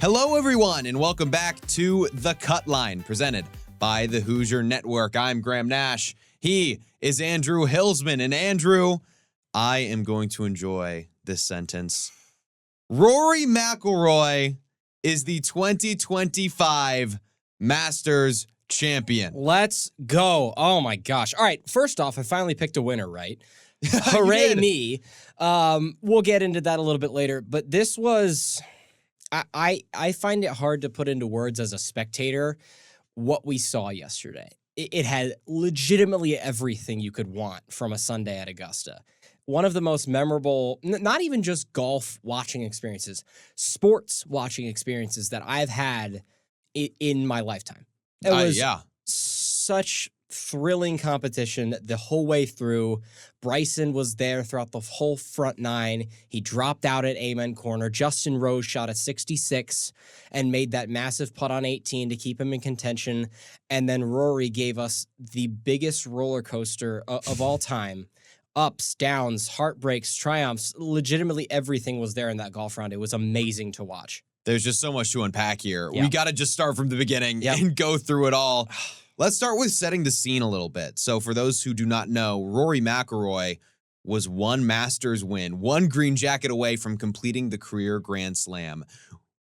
Hello, everyone, and welcome back to The Cut Line, presented by the Hoosier Network. I'm Graham Nash. He is Andrew Hillsman. And Andrew, I am going to enjoy this sentence. Rory McIlroy is the 2025 Masters champion. Let's go. Oh, my gosh. All right, first off, I finally picked a winner, right? Hooray me. We'll get into that a little bit later, but this was... I find it hard to put into words as a spectator what we saw yesterday. It had legitimately everything you could want from a Sunday at Augusta. One of the most memorable, not even just golf watching experiences, sports watching experiences that I've had in my lifetime. It was such thrilling competition the whole way through. Bryson was there throughout the whole front nine. He dropped out at Amen corner. Justin Rose shot a 66 and made that massive putt on 18 to keep him in contention. And then Rory gave us the biggest roller coaster of all time. Ups, downs, heartbreaks, triumphs. Legitimately everything was there in that golf round. It was amazing to watch. There's just so much to unpack here. Yep. We got to just start from the beginning and go through it all. Let's start with setting the scene a little bit. So for those who do not know, Rory McIlroy was one Masters win, one green jacket away from completing the career Grand Slam.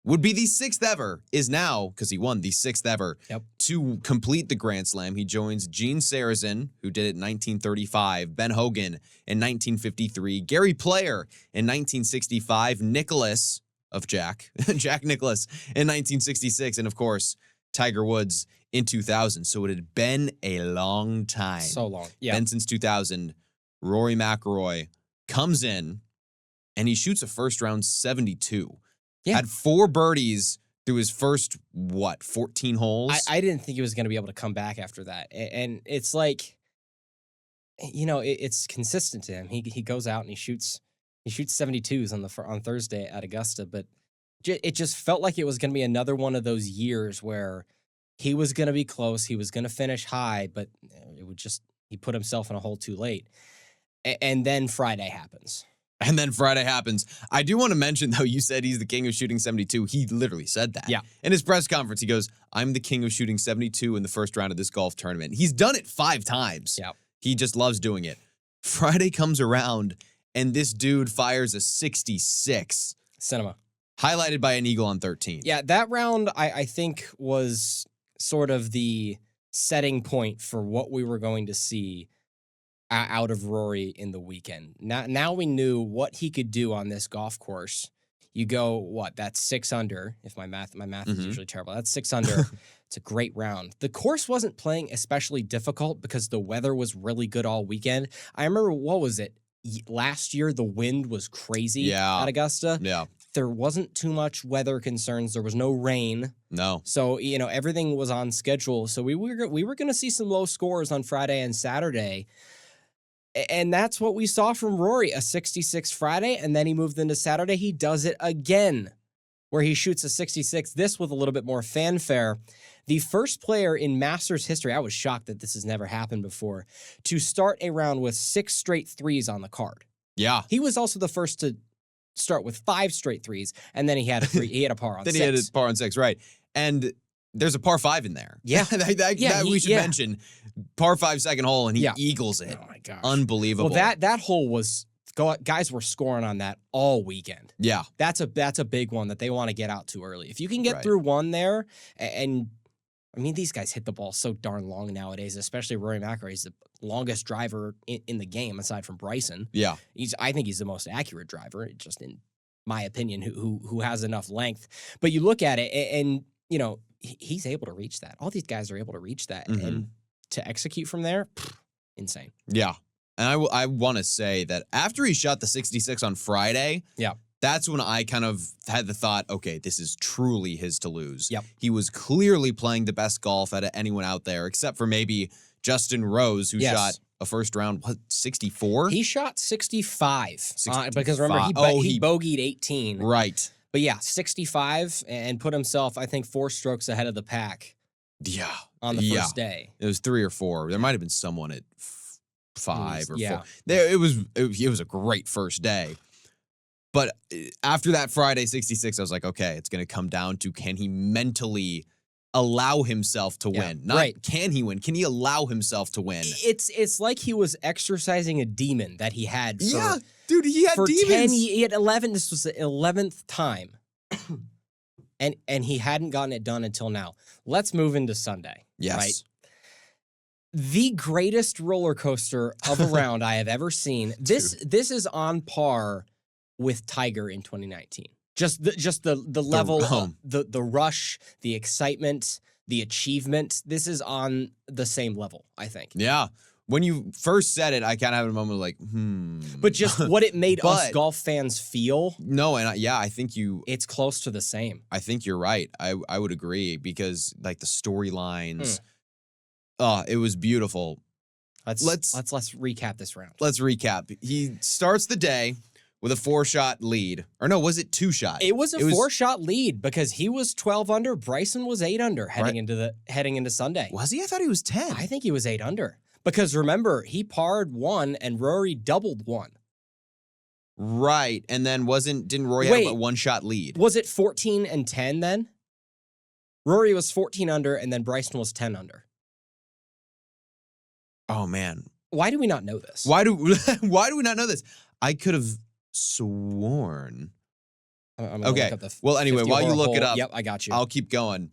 Would be the sixth ever, is now, because he won the sixth ever, to complete the Grand Slam. He joins Gene Sarazen, who did it in 1935, Ben Hogan in 1953, Gary Player in 1965, Nicklaus of Jack Nicklaus in 1966, and of course, Tiger Woods in 2000. So it had been a long time. So long. Yeah. Been since 2000. Rory McIlroy comes in and he shoots a first round 72. Yeah. Had 4 birdies through his first, 14 holes? I didn't think he was going to be able to come back after that. And it's like, it's consistent to him. He goes out and he shoots 72s on Thursday at Augusta, but it just felt like it was going to be another one of those years where he was going to be close. He was going to finish high, but he put himself in a hole too late. And then Friday happens. I do want to mention, though, you said he's the king of shooting 72. He literally said that. Yeah. In his press conference, he goes, I'm the king of shooting 72 in the first round of this golf tournament. He's done it 5 times. Yeah. He just loves doing it. Friday comes around, and this dude fires a 66. Cinema. Highlighted by an eagle on 13. Yeah, that round, I think, was sort of the setting point for what we were going to see out of Rory in the weekend. Now we knew what he could do on this golf course. You go, that's 6 under. If my math is usually terrible. That's 6 under. It's a great round. The course wasn't playing especially difficult because the weather was really good all weekend. I remember, what was it? Last year, the wind was crazy at Augusta. Yeah. There wasn't too much weather concerns. There was no rain. No. So, everything was on schedule. So we were going to see some low scores on Friday and Saturday. And that's what we saw from Rory, a 66 Friday. And then he moved into Saturday. He does it again, where he shoots a 66, this with a little bit more fanfare. The first player in Masters history, I was shocked that this has never happened before, to start a round with 6 straight threes on the card. Yeah. He was also the first to start with 5 straight threes, and then he had a par on 6. Then he had a par on 6, right. And there's a par 5 in there. Yeah. that we should mention. Par 5 second hole, and he eagles it. Oh, my gosh. Unbelievable. Well, that hole was... Guys were scoring on that all weekend. Yeah. That's a big one that they want to get out too early. If you can get through one there, and these guys hit the ball so darn long nowadays, especially Rory McIlroy. He's the longest driver in the game aside from Bryson. Yeah. I think he's the most accurate driver, just in my opinion, who has enough length. But you look at it and he's able to reach that. All these guys are able to reach that. And to execute from there, insane. Yeah. And I want to say that after he shot the 66 on Friday, that's when I kind of had the thought, okay, this is truly his to lose. Yep. He was clearly playing the best golf out of anyone out there, except for maybe Justin Rose, who shot a first round, 64? He shot 65. 65. Because remember, he bogeyed 18. Right. But 65 and put himself, I think, 4 strokes ahead of the pack. Yeah. On the first day. It was 3 or 4. There might have been someone at 5 or 4. Yeah. It was a great first day. But after that Friday 66, I was like, okay, it's going to come down to can he mentally allow himself to win? Not can he win? Can he allow himself to win? It's like he was exercising a demon that he had. For, dude, he had for demons. 10, he had 11. This was the 11th time. and he hadn't gotten it done until now. Let's move into Sunday. Yes. Right? The greatest roller coaster of a round I have ever seen. This is on par with Tiger in 2019. Just the level, the rush, the excitement, the achievement. This is on the same level, I think. Yeah. When you first said it, I kind of had a moment of like, But just what it made us golf fans feel. No, and I think it's close to the same. I think you're right. I would agree because like the storylines, it was beautiful. Let's recap this round. Let's recap. He starts the day with a 4-shot lead. Or no, was it 2-shot? It was a 4-shot lead because he was 12 under. Bryson was 8 under heading into Sunday. Was he? I thought he was 10. I think he was 8 under. Because remember, he parred 1 and Rory doubled 1. Right. And then didn't Rory have a 1-shot lead? Was it 14 and 10 then? Rory was 14 under and then Bryson was 10 under. Oh man. Why do we not know this? Why do we not know this? I could have sworn. Okay. Well, anyway, while you look it up, yep, I got you. I'll keep going.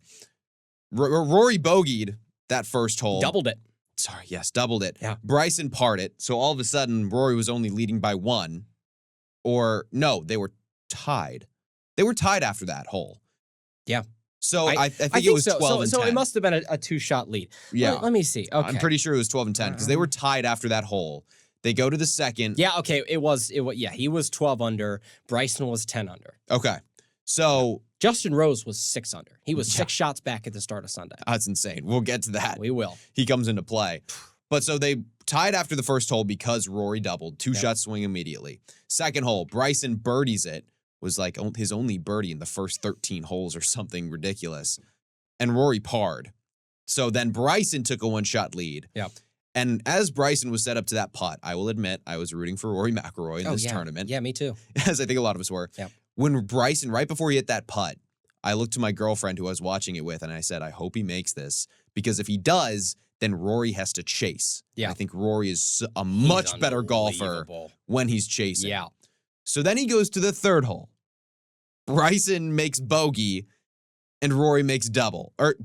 Rory bogeyed that first hole. Doubled it. Sorry, yes, doubled it. Yeah. Bryson parred it. So all of a sudden, Rory was only leading by 1. Or no, they were tied. They were tied after that hole. Yeah. So I think it was 12 and 10. So it must have been a 2-shot lead. Yeah. Let me see. Okay. I'm pretty sure it was 12 and 10 because they were tied after that hole. They go to the second. Yeah, okay. It was he was 12 under. Bryson was 10 under. Okay. So Justin Rose was 6 under. He was 6 shots back at the start of Sunday. That's insane. We'll get to that. We will. He comes into play. But so they tied after the first hole because Rory doubled. 2-shot swing immediately. Second hole, Bryson birdies it. Was like his only birdie in the first 13 holes or something ridiculous. And Rory parred. So then Bryson took a 1-shot lead. Yep. And as Bryson was set up to that putt, I will admit I was rooting for Rory McIlroy in this tournament. Yeah, me too. As I think a lot of us were. Yep. When Bryson, right before he hit that putt, I looked to my girlfriend who I was watching it with and I said, I hope he makes this. Because if he does, then Rory has to chase. Yeah. I think Rory is a much better golfer when he's chasing. Yeah. So then he goes to the third hole. Bryson makes bogey and Rory makes double. Or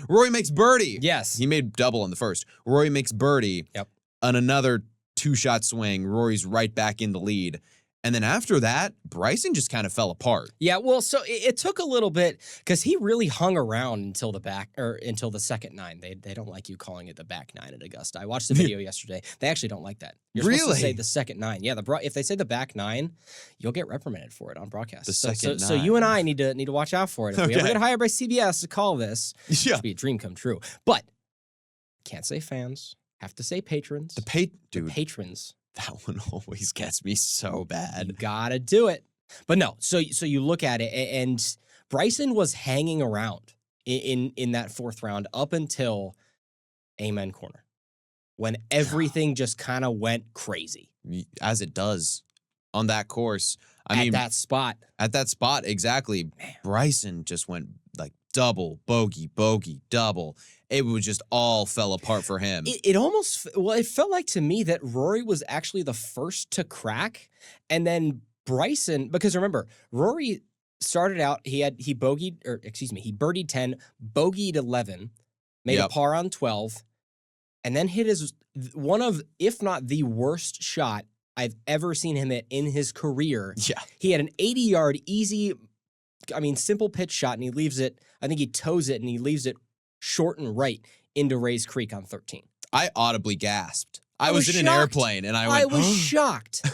Rory makes birdie. Yes. He made double on the first. Rory makes birdie. Yep. On another 2-shot swing, Rory's right back in the lead. And then after that, Bryson just kind of fell apart. Yeah, well, so it took a little bit because he really hung around until the second 9. They don't like you calling it the back 9 at Augusta. I watched the video yesterday. They actually don't like that. You're supposed to say the second 9. Yeah, if they say the back 9, you'll get reprimanded for it on broadcast. The second 9. So you and I need to watch out for it. If we ever get hired by CBS to call this, it yeah, should be a dream come true. But can't say fans. Have to say patrons. The patrons. That one always gets me so bad. You gotta do it. But no, so you look at it, and Bryson was hanging around in that 4th round up until Amen Corner, when everything just kind of went crazy. As it does on that course. At that spot, exactly. Man. Bryson just went like double, bogey, double. It was just all fell apart for him. It felt like to me that Rory was actually the first to crack, and then Bryson, because remember, Rory started out, he birdied 10, bogeyed 11, made a par on 12, and then hit one of, if not the worst shot I've ever seen him hit in his career. Yeah. He had an 80-yard easy, simple pitch shot, and he leaves it, I think he toes it, and he leaves it short and right into Rays Creek on 13. I audibly gasped. I was in an airplane, and I was shocked.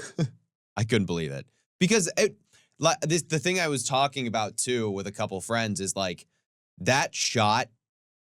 I couldn't believe it. Because the thing I was talking about, too, with a couple friends is, like, that shot,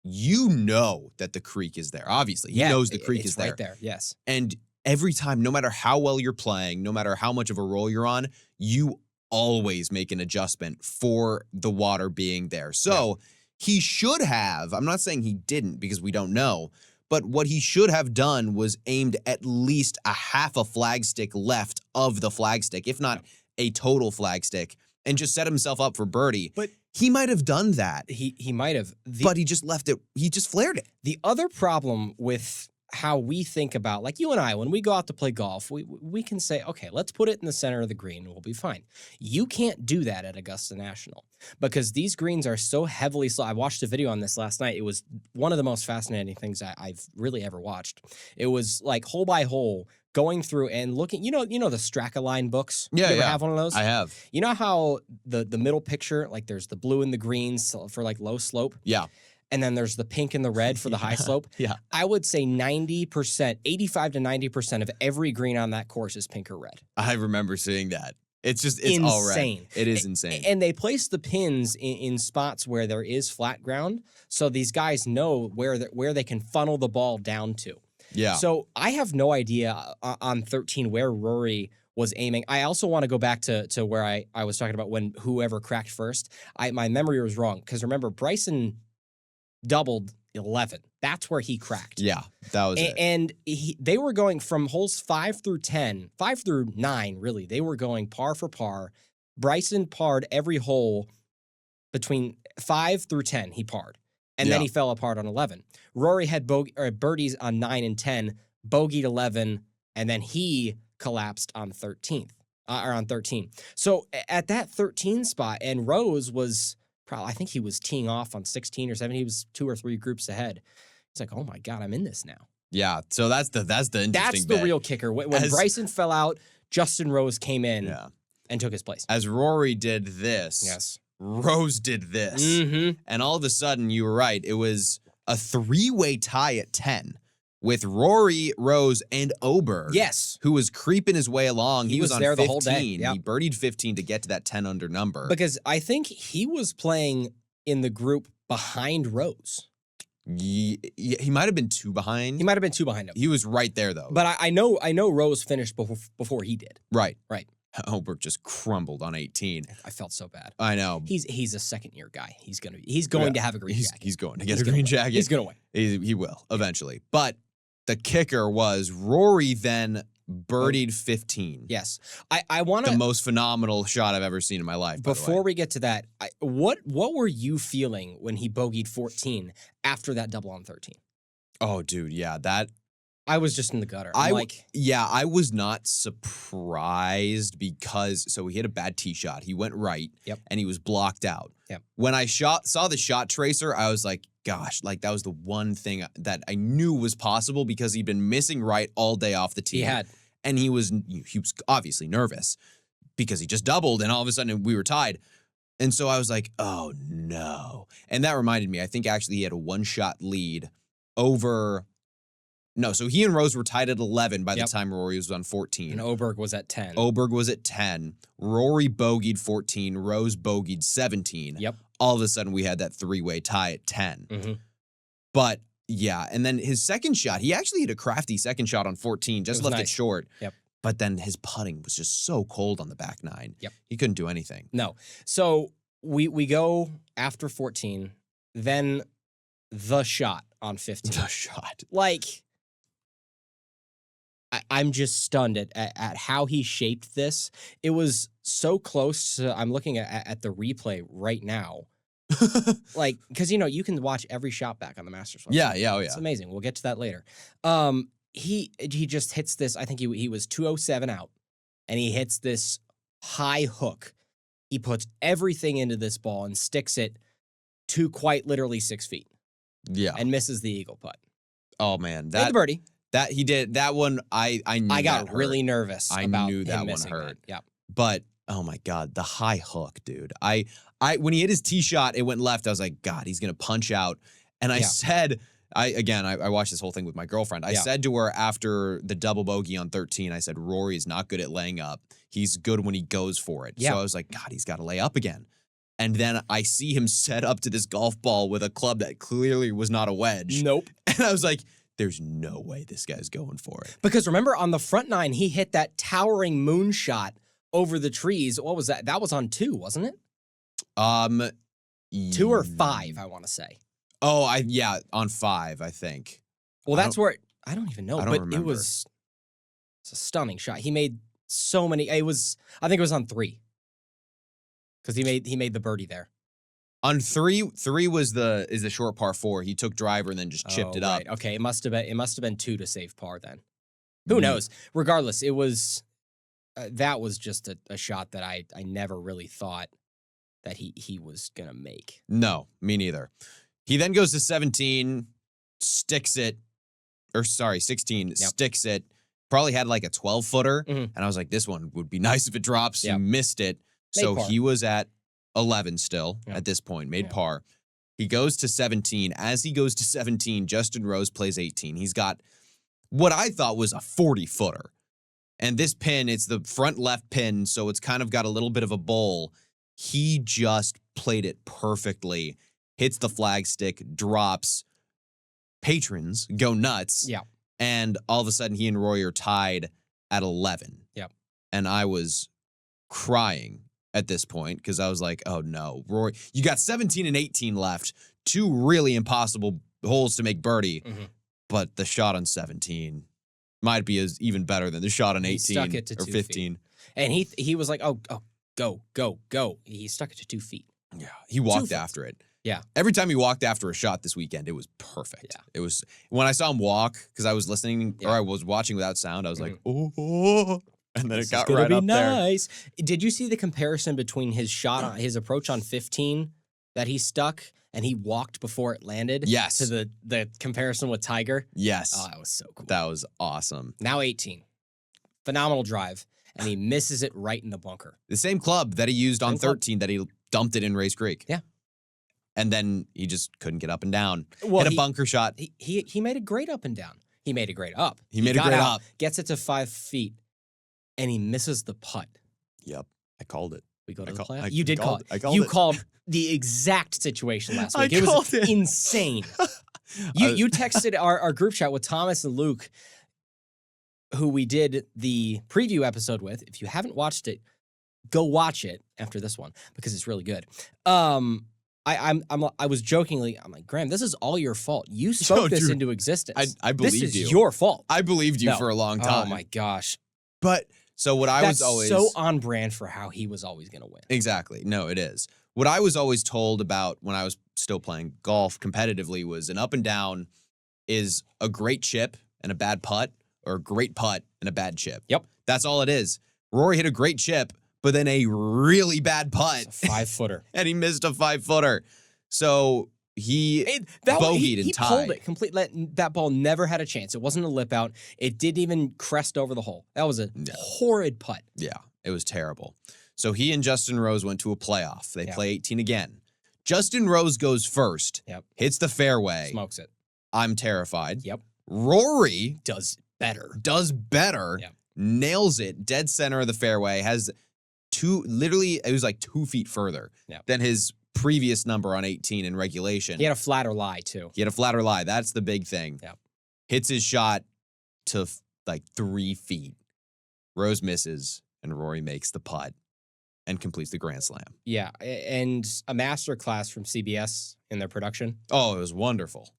you know that the creek is there. Obviously, he knows the creek is there. Right there, yes. And every time, no matter how well you're playing, no matter how much of a roll you're on, you always make an adjustment for the water being there. So he should have, I'm not saying he didn't because we don't know, but what he should have done was aimed at least a half a flagstick left of the flagstick, if not a total flagstick and just set himself up for birdie. But he might have done that. He might have. But he just left it. He just flared it. The other problem with how we think about, like you and I, when we go out to play golf, we can say, okay, let's put it in the center of the green and we'll be fine. You can't do that at Augusta National because these greens are so heavily sloped. I watched a video on this last night. It was one of the most fascinating things I've really ever watched. It was like hole by hole going through and looking, you know the Straka line books? Yeah, you ever have one of those? I have. You know how the middle picture, like there's the blue and the greens for like low slope? Yeah. And then there's the pink and the red for the high slope. Yeah. I would say 90%, 85 to 90% of every green on that course is pink or red. I remember seeing that. It's insane. all red. It is insane. And they place the pins in spots where there is flat ground, so these guys know where they can funnel the ball down to. Yeah. So I have no idea on 13 where Rory was aiming. I also want to go back to where I was talking about when whoever cracked first. My memory was wrong because remember Bryson doubled 11. That's where he cracked. Yeah, that was it. And they were going from holes 5 through 9, really. They were going par for par. Bryson parred every hole between 5 through 10. He parred. And then he fell apart on 11. Rory had birdies on 9 and 10, bogeyed 11, and then he collapsed on 13. So at that 13 spot, and Rose was I think he was teeing off on 16 or 17. He was 2 or 3 groups ahead. He's like, oh my God, I'm in this now. Yeah. So that's the interesting That's the real kicker. When Bryson fell out, Justin Rose came in and took his place. As Rory did this. Yes. Rose did this. Mm-hmm. And all of a sudden, you were right. It was a 3-way tie at 10 with Rory, Rose, and Oberg. Yes. Who was creeping his way along. He was on there 15. the whole day. Yep. He birdied 15 to get to that 10 under number. Because I think he was playing in the group behind Rose. He might have been 2 behind. He might have been 2 behind him. He was right there, though. But I know Rose finished before he did. Right. Right. Oberg just crumbled on 18. I felt so bad. I know. He's a second-year guy. He's going to have a green jacket. He's going to get a green jacket. He's going to win. He will, eventually. But the kicker was Rory then birdied 15. Yes. I want to... The most phenomenal shot I've ever seen in my life, Before we get to that, what were you feeling when he bogeyed 14 after that double on 13? Oh, dude, yeah. That... I was just in the gutter. I was not surprised because... So he hit a bad tee shot. He went right, and he was blocked out. Yep. When I saw the shot tracer, I was like, gosh, like that was the one thing that I knew was possible because he'd been missing right all day off the tee. He had. And he was obviously nervous because he just doubled and all of a sudden we were tied. And so I was like, oh no. And that reminded me, I think actually he had a 1-shot lead over... No, so he and Rose were tied at 11 by the time Rory was on 14. And Oberg was at 10. Oberg was at 10. Rory bogeyed 14. Rose bogeyed 17. Yep. All of a sudden, we had that 3-way tie at 10. Mm-hmm. But, yeah, and then his second shot, he actually hit a crafty second shot on 14, just left it short. Yep. But then his putting was just so cold on the back 9. Yep. He couldn't do anything. No. So we go after 14, then the shot on 15. The shot. Like... I'm just stunned at how he shaped this. It was so close to, I'm looking at the replay right now. Like, because, you can watch every shot back on the Masters website. Yeah, oh yeah. It's amazing. We'll get to that later. He just hits this, I think he was 207 out, and he hits this high hook. He puts everything into this ball and sticks it to quite literally 6 feet. Yeah. And misses the eagle putt. Oh, man. Made the birdie. That he did that one. I knew I got that really hurt. nervous. I about knew that him one hurt. Yeah, but oh my God, the high hook, dude. I when he hit his tee shot, it went left. I was like, God, he's gonna punch out. And I said, I watched this whole thing with my girlfriend. I said to her after the double bogey on 13, I said, Rory is not good at laying up. He's good when he goes for it. So I was like, God, he's got to lay up again. And then I see him set up to this golf ball with a club that clearly was not a wedge. Nope. And I was like, there's no way this guy's going for it. Because remember, on the front 9, he hit that towering moonshot over the trees. What was that? That was on 2, wasn't it? 2 or 5, I want to say. Oh, on 5, I think. Well, that's where I don't even know, I don't remember. It's a stunning shot. He made so many. I think it was on 3 because he made the birdie there. On 3 is the short par 4. He took driver and then just chipped it up. Right. Okay, it must have been 2 to save par then. Who knows? Regardless, it was that was just a shot that I never really thought that he was gonna make. No, me neither. He then goes to 17, sticks it, or sorry, 16, sticks it. Probably had like a 12-footer, and I was like, this one would be nice if it drops. He missed it, so he was at 11 still at this point, made par. He goes to 17. As he goes to 17, Justin Rose plays 18. He's got what I thought was a 40-footer. And this pin, it's the front left pin, so it's kind of got a little bit of a bowl. He just played it perfectly, hits the flag stick, drops. Patrons go nuts. Yeah. And all of a sudden, he and Rory are tied at 11. Yep. And I was crying at this point because I was like, oh no, Rory, you got 17 and 18 left. 2 really impossible holes to make birdie. But the shot on 17 might be even better than the shot on 18 stuck it to or 2 15. feet. And he was like, oh, go. He stuck it to 2 feet. Yeah. He walked after it. Yeah. Every time he walked after a shot this weekend, it was perfect. Yeah. It was when I saw him walk, because I was listening or I was watching without sound, I was like, oh, and then it got right up nice. Did you see the comparison between his shot, his approach on 15 that he stuck and he walked before it landed? Yes. To the comparison with Tiger? Yes. Oh, that was so cool. That was awesome. Now 18. Phenomenal drive. And he misses it right in the bunker. The same club that he used on 13 that he dumped it in Race Creek. Yeah. And then he just couldn't get up and down. Well, hit a bunker shot. He made a great up and down. He made a great up. He made a great up. Gets it to 5 feet, and he misses the putt. Yep. I called it. We go to the playoff. You did call it. You called the exact situation last week. It was insane. You texted our group chat with Thomas and Luke, who we did the preview episode with. If you haven't watched it, go watch it after this one because it's really good. I was jokingly, I'm like, Graham, this is all your fault. You spoke this into existence. I believed you. This is your fault. I believed you for a long time. Oh my gosh. But so what I was always so on brand for how he was always going to win. Exactly. No, it is. What I was always told about when I was still playing golf competitively was an up and down is a great chip and a bad putt, or a great putt and a bad chip. Yep. That's all it is. Rory hit a great chip, but then a really bad putt. It's a 5-footer. And he missed a 5-footer. So he bogeyed and tied. He pulled it completely. That ball never had a chance. It wasn't a lip out. It didn't even crest over the hole. That was a horrid putt. Yeah, it was terrible. So he and Justin Rose went to a playoff. They play 18 again. Justin Rose goes first. Yep. Hits the fairway. Smokes it. I'm terrified. Yep. Rory does better. Yep. Nails it. Dead center of the fairway. Has literally, it was like 2 feet further than his previous number on 18 in regulation. He had a flatter lie, too. That's the big thing. Yep. Hits his shot to like 3 feet. Rose misses, and Rory makes the putt and completes the Grand Slam. Yeah, and a masterclass from CBS in their production. Oh, it was wonderful.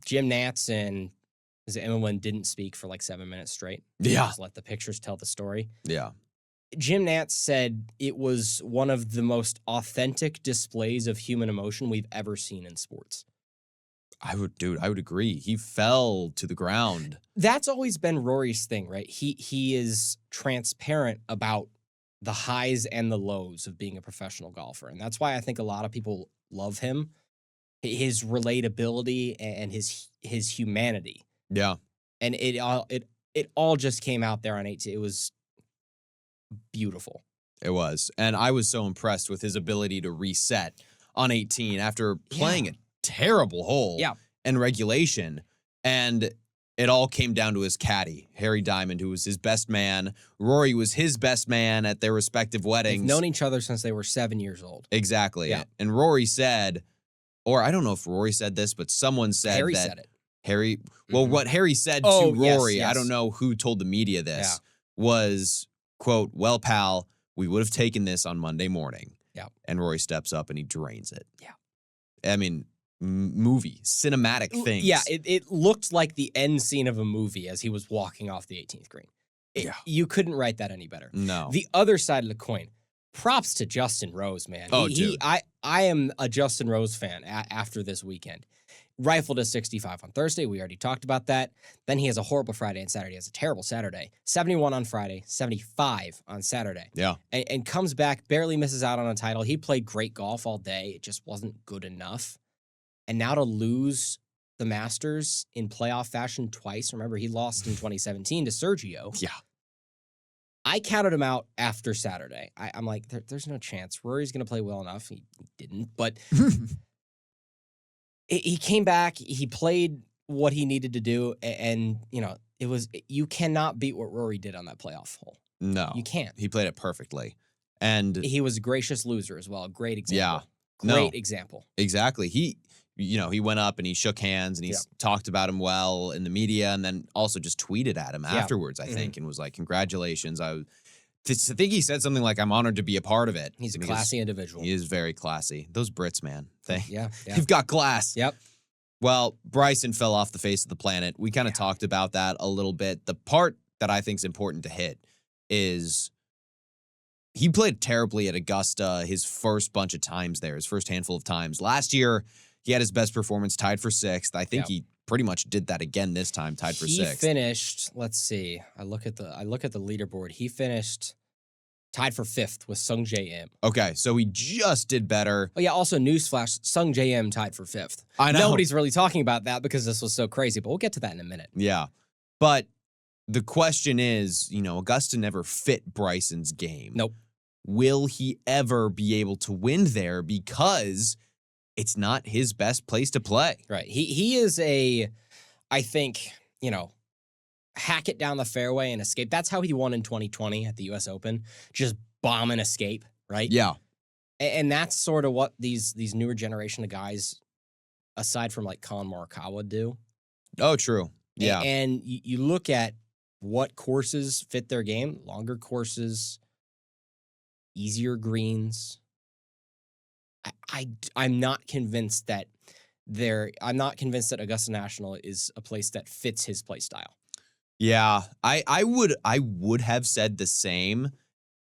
Jim Nantz and Eminem didn't speak for like 7 minutes straight. Yeah. Just let the pictures tell the story. Yeah. Jim Nantz said it was one of the most authentic displays of human emotion we've ever seen in sports. I would agree. He fell to the ground. That's always been Rory's thing, right? He is transparent about the highs and the lows of being a professional golfer. And that's why I think a lot of people love him. His relatability and his humanity. Yeah. And it all just came out there on 18. It was beautiful. It was. And I was so impressed with his ability to reset on 18 after playing a terrible hole in regulation. And it all came down to his caddy, Harry Diamond, who was his best man. Rory was his best man at their respective weddings. They've known each other since they were 7 years old. Exactly. Yeah. And Rory said, or I don't know if Rory said this, but someone said Harry that said it. Harry, well, what Harry said to Rory, yes. I don't know who told the media this, was, quote, well, pal, we would have taken this on Monday morning. Yeah. And Rory steps up and he drains it. Yeah. I mean, movie, cinematic things. Yeah, it looked like the end scene of a movie as he was walking off the 18th green. You couldn't write that any better. No. The other side of the coin, props to Justin Rose, man. Dude. I am a Justin Rose fan after this weekend. Rifled a 65 on Thursday. We already talked about that. Then he has a horrible Friday and Saturday. He has a terrible Saturday. 71 on Friday, 75 on Saturday. Yeah. And comes back, barely misses out on a title. He played great golf all day. It just wasn't good enough. And now to lose the Masters in playoff fashion twice. Remember, he lost in 2017 to Sergio. Yeah. I counted him out after Saturday. I'm like, there's no chance. Rory's going to play well enough. He didn't, but he came back. He played what he needed to do, and you cannot beat what Rory did on that playoff hole. No, you can't. He played it perfectly, and he was a gracious loser as well. Great example. Yeah, great example. Exactly. He went up and he shook hands and he talked about him well in the media, and then also just tweeted at him afterwards, I think, and was like, "Congratulations." I think he said something like, "I'm honored to be a part of it." He's a classy individual. He is very classy. Those Brits, man. They've got class. Yep. Well, Bryson fell off the face of the planet. We kind of talked about that a little bit. The part that I think is important to hit is he played terribly at Augusta his first bunch of times there, his first handful of times. Last year, he had his best performance, tied for 6th. I think he pretty much did that again this time, tied for 6th. He finished, let's see. I look at the leaderboard. He finished tied for 5th with Sung J M. Okay, so he just did better. Oh yeah, also newsflash, Sung J M tied for 5th. I know. Nobody's really talking about that because this was so crazy, but we'll get to that in a minute. Yeah. But the question is, Augusta never fit Bryson's game. Nope. Will he ever be able to win there because it's not his best place to play? Right. He is I think, hack it down the fairway and escape. That's how he won in 2020 at the U.S. Open. Just bomb and escape, right? Yeah. And that's sort of what these newer generation of guys, aside from like Colin Morikawa, do. Oh, true. Yeah. And you look at what courses fit their game, longer courses, easier greens. I'm not convinced that Augusta National is a place that fits his play style. Yeah, I would have said the same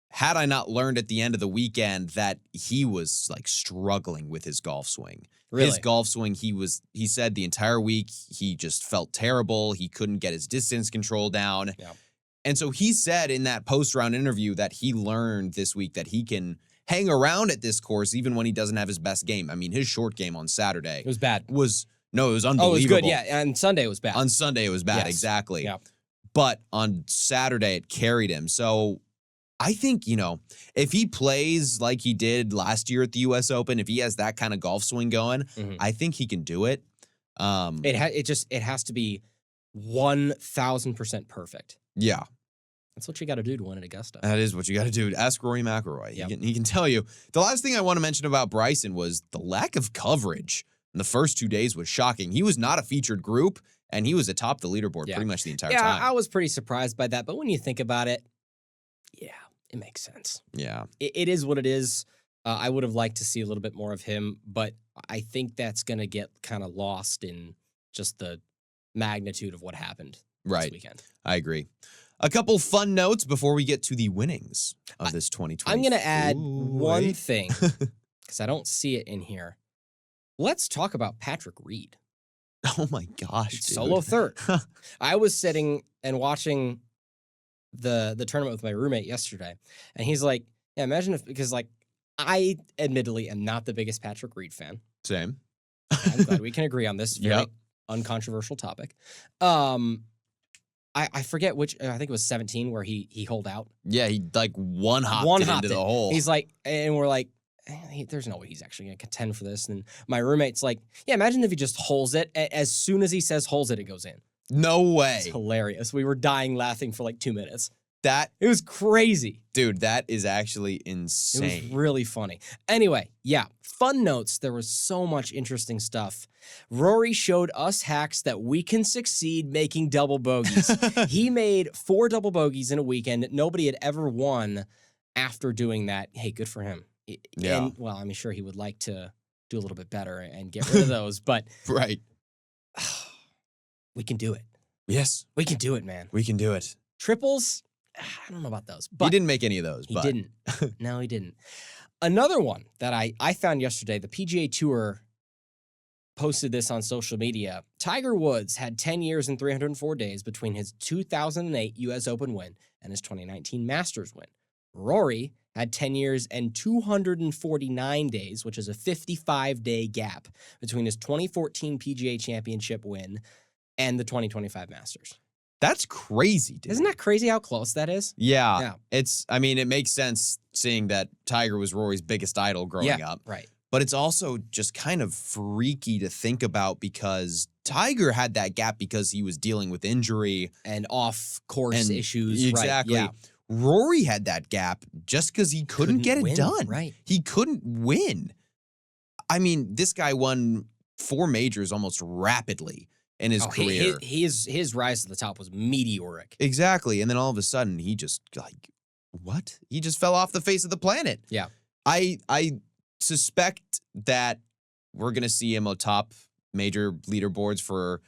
had I not learned at the end of the weekend that he was like struggling with his golf swing. Really? His golf swing, he said the entire week he just felt terrible. He couldn't get his distance control down. Yeah. And so he said in that post-round interview that he learned this week that he can hang around at this course even when he doesn't have his best game. I mean, his short game on Saturday it was bad. It was unbelievable. Oh, it was good, yeah. And Sunday it was bad. On Sunday it was bad, yes. exactly. Yeah. But on Saturday it carried him. So I think, if he plays like he did last year at the U.S. Open, if he has that kind of golf swing going, I think he can do it. It has to be 1,000% perfect. Yeah. That's what you got to do to win at Augusta. That is what you got to do. Ask Rory McIlroy. Yep. He can tell you. The last thing I want to mention about Bryson was the lack of coverage in the first 2 days was shocking. He was not a featured group, and he was atop the leaderboard pretty much the entire time. Yeah, I was pretty surprised by that. But when you think about it, it makes sense. Yeah. It is what it is. I would have liked to see a little bit more of him, but I think that's going to get kind of lost in just the magnitude of what happened this weekend. I agree. A couple fun notes before we get to the winnings of this 2020. I'm going to add one thing because I don't see it in here. Let's talk about Patrick Reed. Oh my gosh, dude. Solo third. I was sitting and watching the tournament with my roommate yesterday, and he's like, yeah, imagine if, because like I admittedly am not the biggest Patrick Reed fan. Same. I'm glad we can agree on this very uncontroversial topic. I forget which, I think it was 17 where he holed out. Yeah, he like one-hopped into the hole. He's like, and we're like, there's no way he's actually going to contend for this. And my roommate's like, yeah, imagine if he just holes it. As soon as he says holes it, it goes in. No way. It's hilarious. We were dying laughing for like 2 minutes. It was crazy. Dude, that is actually insane. It was really funny. Anyway, fun notes. There was so much interesting stuff. Rory showed us hacks that we can succeed making double bogeys. He made 4 double bogeys in a weekend. Nobody had ever won after doing that. Hey, good for him. Yeah. And, well, I'm sure he would like to do a little bit better and get rid of those, but right. We can do it. Yes. We can do it, man. We can do it. Triples, I don't know about those. He But didn't make any of those. he but. didn't. No, he didn't. Another one that I found yesterday, the PGA Tour posted this on social media. Tiger Woods had 10 years and 304 days between his 2008 U.S. Open win and his 2019 Masters win. Rory had 10 years and 249 days, which is a 55-day gap between his 2014 PGA Championship win and the 2025 Masters. That's crazy, dude. Isn't that crazy how close that is? Yeah. It makes sense seeing that Tiger was Rory's biggest idol growing up. Right. But it's also just kind of freaky to think about because Tiger had that gap because he was dealing with injury. And off-course issues. Exactly. Right. Yeah. Rory had that gap just because he couldn't get it win. done. Right. He couldn't win. I mean, this guy won 4 majors almost rapidly in his career. His rise to the top was meteoric. Exactly. And then all of a sudden, he just, what? He just fell off the face of the planet. Yeah. I suspect that we're going to see him atop major leaderboards for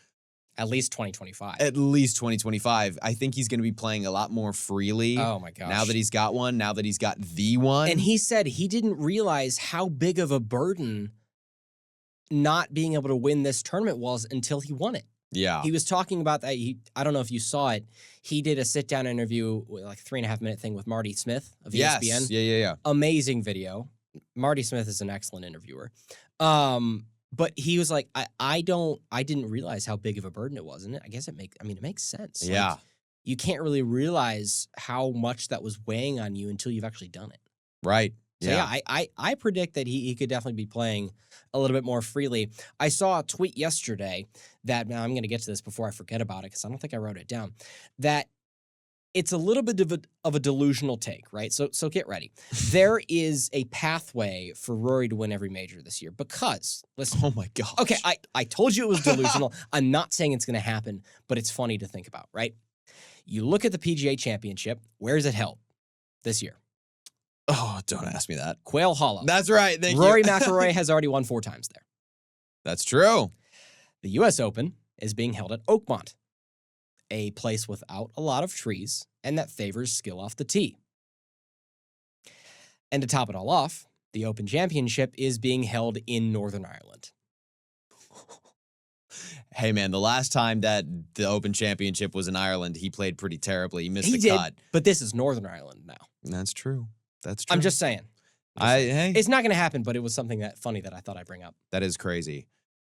at least 2025. At least 2025. I think he's going to be playing a lot more freely. Oh my gosh. Now that he's got one, now that he's got the one. And he said he didn't realize how big of a burden not being able to win this tournament was until he won it. Yeah. He was talking about that. I don't know if you saw it. He did a sit-down interview, like 3.5-minute thing with Marty Smith of ESPN. Yes. Yeah. Amazing video. Marty Smith is an excellent interviewer. But he was like, I didn't realize how big of a burden it was. And I guess it makes sense. Yeah. Like, you can't really realize how much that was weighing on you until you've actually done it. Right. So yeah, I predict that he could definitely be playing a little bit more freely. I saw a tweet yesterday that, now I'm going to get to this before I forget about it because I don't think I wrote it down, that it's a little bit of a delusional take, right? So get ready. There is a pathway for Rory to win every major this year because, listen. Oh my gosh. Okay, I told you it was delusional. I'm not saying it's going to happen, but it's funny to think about, right? You look at the PGA Championship. Where is it held this year? Oh, don't ask me that. Quail Hollow. That's right. Thank Rory you. McIlroy has already won 4 times there. That's true. The U.S. Open is being held at Oakmont, a place without a lot of trees and that favors skill off the tee. And to top it all off, the Open Championship is being held in Northern Ireland. Hey, man, the last time that the Open Championship was in Ireland, he played pretty terribly. He missed the cut. But this is Northern Ireland now. That's true. That's true. I'm just saying. Hey. It's not going to happen, but it was something funny that I thought I'd bring up. That is crazy.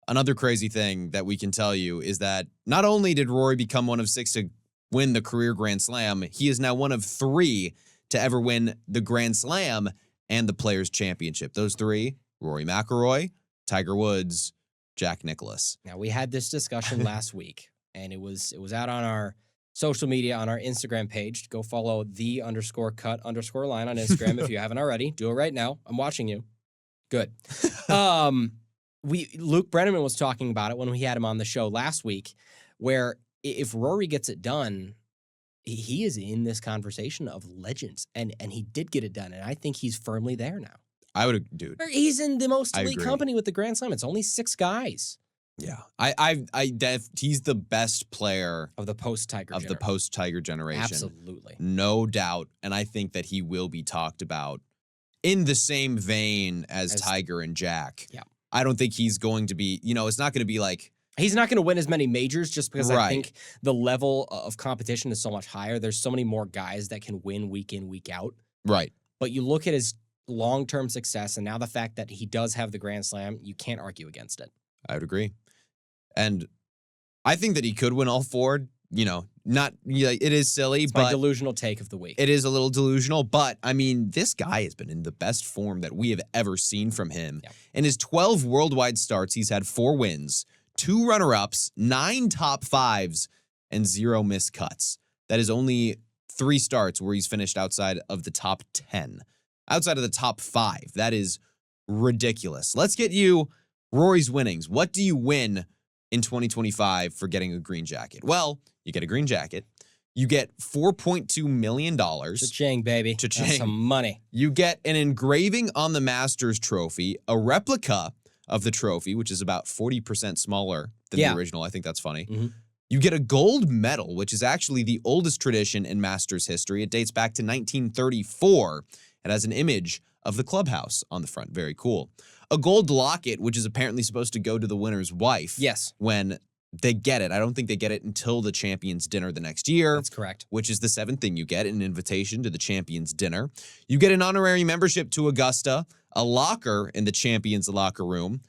Another crazy thing that we can tell you is that not only did Rory become one of 6 to win the career Grand Slam, he is now one of 3 to ever win the Grand Slam and the Players' Championship. Those 3, Rory McIlroy, Tiger Woods, Jack Nicklaus. Now, we had this discussion last week, and it was out on our social media, on our Instagram page. Go follow _cut_line on Instagram if you haven't already. Do it right now. I'm watching you. Good. Luke Brenneman was talking about it when we had him on the show last week, where if Rory gets it done, he is in this conversation of legends, and he did get it done, and I think he's firmly there now. I would, dude. He's in the most elite company with the Grand Slam. It's only 6 guys. Yeah, he's the best player of the post-Tiger generation. Absolutely, no doubt. And I think that he will be talked about in the same vein as Tiger and Jack. Yeah, I don't think he's going to be. It's not going to be like he's not going to win as many majors just because I think the level of competition is so much higher. There's so many more guys that can win week in, week out. Right. But you look at his long-term success, and now the fact that he does have the Grand Slam, you can't argue against it. I would agree. And I think that he could win all 4. It is silly, it's but my delusional take of the week. It is a little delusional, but I mean, this guy has been in the best form that we have ever seen from him. Yeah. In his 12 worldwide starts, he's had 4 wins, 2 runner-ups, 9 top 5s, and 0 missed cuts. That is only 3 starts where he's finished outside of the top 10. Outside of the top 5. That is ridiculous. Let's get you Rory's winnings. What do you win in 2025 for getting a green jacket? Well, you get a green jacket. You get $4.2 million. Cha-ching, baby. Cha-ching. That's some money. You get an engraving on the Masters trophy, a replica of the trophy, which is about 40% smaller than the original. I think that's funny. Mm-hmm. You get a gold medal, which is actually the oldest tradition in Masters history. It dates back to 1934. It has an image of the clubhouse on the front. Very cool. A gold locket, which is apparently supposed to go to the winner's wife. Yes. When they get it. I don't think they get it until the Champions Dinner the next year. That's correct. Which is the 7th thing you get, an invitation to the Champions Dinner. You get an honorary membership to Augusta, a locker in the Champions locker room,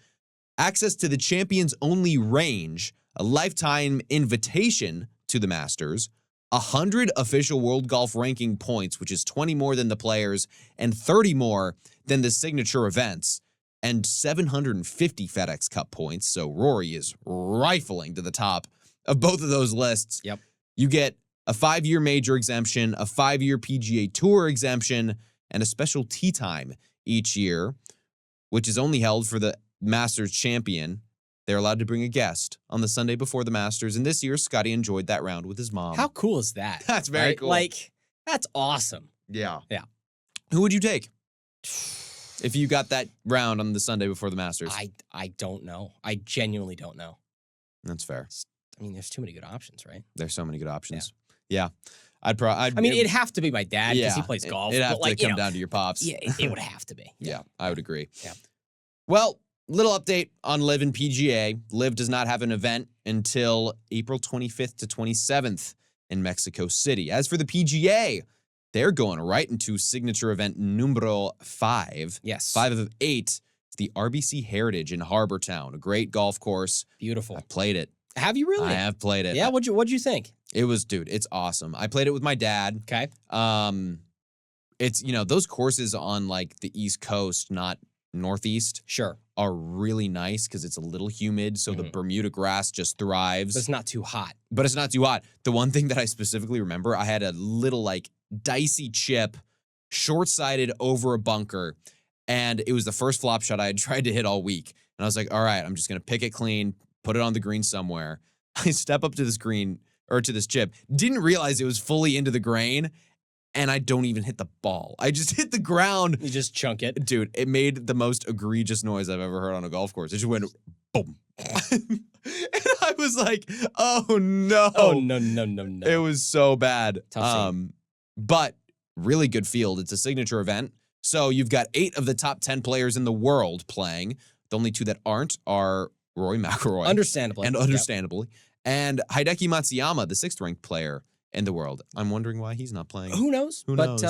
access to the Champions only range, a lifetime invitation to the Masters, 100 official World Golf Ranking points, which is 20 more than the players and 30 more than the signature events, and 750 FedEx Cup points. So Rory is rifling to the top of both of those lists. Yep. You get a 5-year major exemption, a 5-year PGA Tour exemption, and a special tee time each year, which is only held for the Masters champion. They're allowed to bring a guest on the Sunday before the Masters. And this year, Scotty enjoyed that round with his mom. How cool is that? That's very cool. Like, that's awesome. Yeah. Yeah. Who would you take if you got that round on the Sunday before the Masters? I don't know. I genuinely don't know. That's fair. I mean, there's too many good options, right? There's so many good options. Yeah. I'd it'd have to be my dad because he yeah, plays golf. It'd have but to come down to your pops. Yeah, it would have to be. Yeah, I would agree. Yeah. Well, little update on LIV and PGA. LIV does not have an event until April 25th to 27th in Mexico City. As for the PGA, they're going right into signature event numero 5. Yes. 5 of 8. It's the RBC Heritage in Harbor Town, a great golf course. Beautiful. I played it. Have you really? I have played it. Yeah, what'd you think? It was, dude, it's awesome. I played it with my dad. Okay. It's, those courses on like the East Coast, not Northeast, Sure. are really nice because it's a little humid, so the Bermuda grass just thrives. But it's not too hot. The one thing that I specifically remember, I had a little like dicey chip, short-sighted over a bunker, and it was the first flop shot I had tried to hit all week. And I was like, all right, I'm just going to pick it clean, put it on the green somewhere. I step up to this green, or to this chip, didn't realize it was fully into the grain, and I don't even hit the ball. I just hit the ground. You just chunk it. Dude, it made the most egregious noise I've ever heard on a golf course. It just went boom. And I was like, oh no. Oh, no. It was so bad. Tough scene. But really good field. It's a signature event. So you've got 8 of the top 10 players in the world playing. The only 2 that aren't are Rory McIlroy. Understandably. And Hideki Matsuyama, the 6th ranked player in the world. I'm wondering why he's not playing. Who knows? Who knows?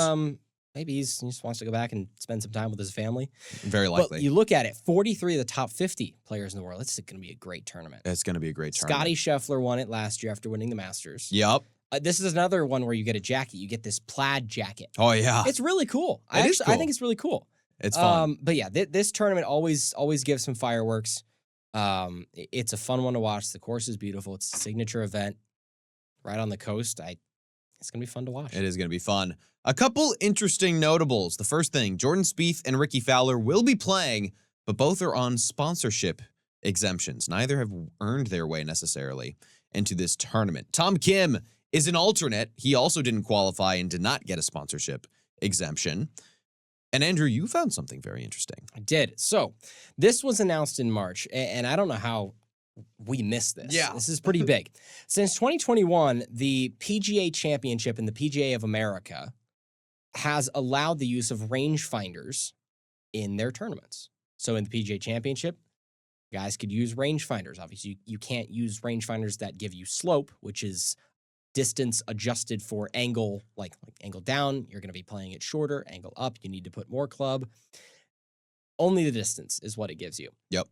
Maybe he just wants to go back and spend some time with his family. Very likely. But you look at it, 43 of the top 50 players in the world. It's going to be a great tournament. It's going to be a great tournament. Scotty Scheffler won it last year after winning the Masters. Yep. This is another one where you get a jacket. You get this plaid jacket. Oh, yeah. It's really cool. It is cool. I think it's really cool. It's fun. But yeah, this tournament always gives some fireworks. It's a fun one to watch. The course is beautiful. It's a signature event right on the coast. It's going to be fun to watch. It is going to be fun. A couple interesting notables. The first thing, Jordan Spieth and Ricky Fowler will be playing, but both are on sponsorship exemptions. Neither have earned their way necessarily into this tournament. Tom Kim is an alternate. He also didn't qualify and did not get a sponsorship exemption. And Andrew, you found something very interesting. I did. So this was announced in March, and I don't know how we missed this. Yeah. This is pretty big. Since 2021, the PGA Championship and the PGA of America has allowed the use of rangefinders in their tournaments. So in the PGA Championship, guys could use rangefinders. Obviously, you can't use rangefinders that give you slope, which is distance adjusted for angle, like angle down. You're going to be playing it shorter. Angle up, you need to put more club. Only the distance is what it gives you. Yep.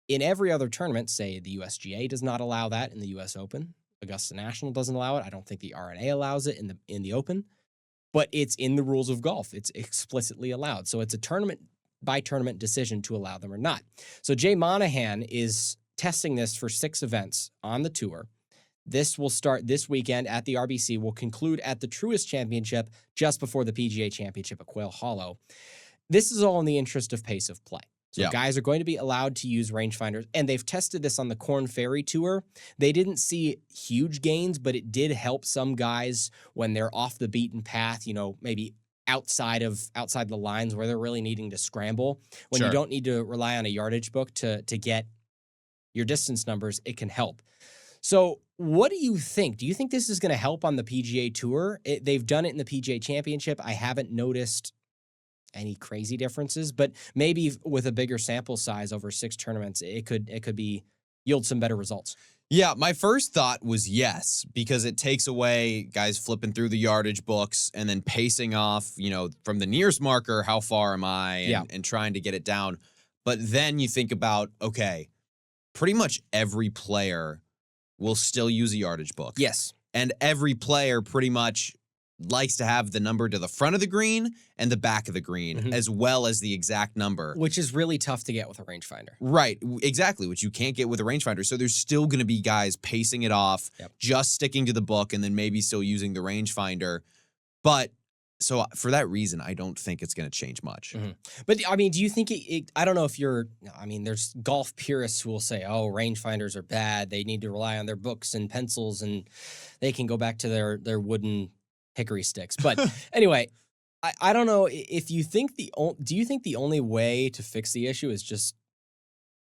In every other tournament, say the USGA does not allow that in the US Open. Augusta National doesn't allow it. I don't think the RNA allows it in the Open. But it's in the rules of golf. It's explicitly allowed. So it's a tournament by tournament decision to allow them or not. So Jay Monahan is testing this for 6 events on the tour. This will start this weekend at the RBC, will conclude at the Truist Championship just before the PGA Championship at Quail Hollow. This is all in the interest of pace of play. So guys are going to be allowed to use rangefinders, and they've tested this on the Korn Ferry Tour. They didn't see huge gains, but it did help some guys when they're off the beaten path, maybe outside the lines where they're really needing to scramble. When you don't need to rely on a yardage book to get your distance numbers, it can help. So what do you think? Do you think this is going to help on the PGA Tour? They've done it in the PGA Championship. I haven't noticed any crazy differences, but maybe with a bigger sample size over 6 tournaments, it could yield some better results. Yeah, my first thought was yes, because it takes away guys flipping through the yardage books and then pacing off, from the nearest marker, how far am I, and trying to get it down. But then you think about, okay, pretty much every player will still use a yardage book. Yes. And every player pretty much likes to have the number to the front of the green and the back of the green, as well as the exact number. Which is really tough to get with a rangefinder. Right, exactly, which you can't get with a rangefinder. So there's still going to be guys pacing it off, just sticking to the book, and then maybe still using the rangefinder. But so for that reason, I don't think it's going to change much. But I mean, do you think I don't know if there's golf purists who will say, oh, rangefinders are bad. They need to rely on their books and pencils, and they can go back to their wooden hickory sticks. But anyway, I don't know if you think do you think the only way to fix the issue is just,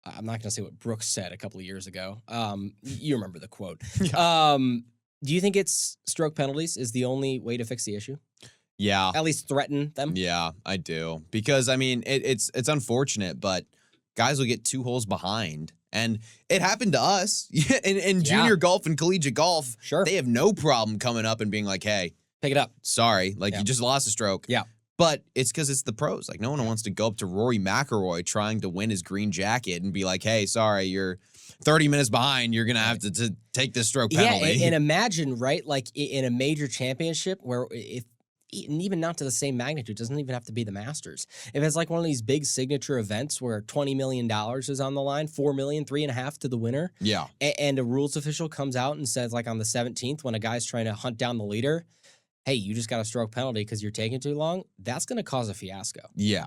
I'm not going to say what Brooks said a couple of years ago. You remember the quote. Yeah. Do you think it's stroke penalties is the only way to fix the issue? Yeah. At least threaten them? Yeah, I do. Because, I mean, it's unfortunate, but guys will get 2 holes behind. And it happened to us in junior golf and collegiate golf. Sure. They have no problem coming up and being like, hey, pick it up. Sorry, you just lost a stroke. Yeah. But it's because it's the pros. Like, no one wants to go up to Rory McIlroy trying to win his green jacket and be like, hey, sorry, you're 30 minutes behind. You're going to have to take this stroke penalty. Yeah, and imagine, right, like in a major championship where and even not to the same magnitude, doesn't even have to be the Masters. If it's like one of these big signature events where $20 million is on the line, $4 million, 3.5 to the winner. Yeah. And a rules official comes out and says, like on the 17th, when a guy's trying to hunt down the leader, hey, you just got a stroke penalty because you're taking too long. That's going to cause a fiasco. Yeah.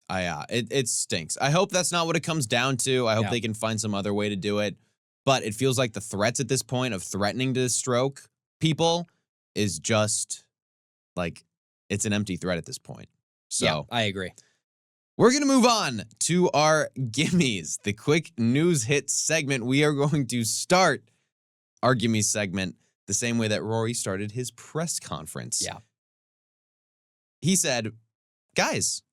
It stinks. I hope that's not what it comes down to. I hope they can find some other way to do it. But it feels like the threats at this point of threatening to stroke people is just like, it's an empty threat at this point. So yeah, I agree. We're going to move on to our gimmies, the quick news hit segment. We are going to start our gimmies segment the same way that Rory started his press conference. Yeah. He said, guys,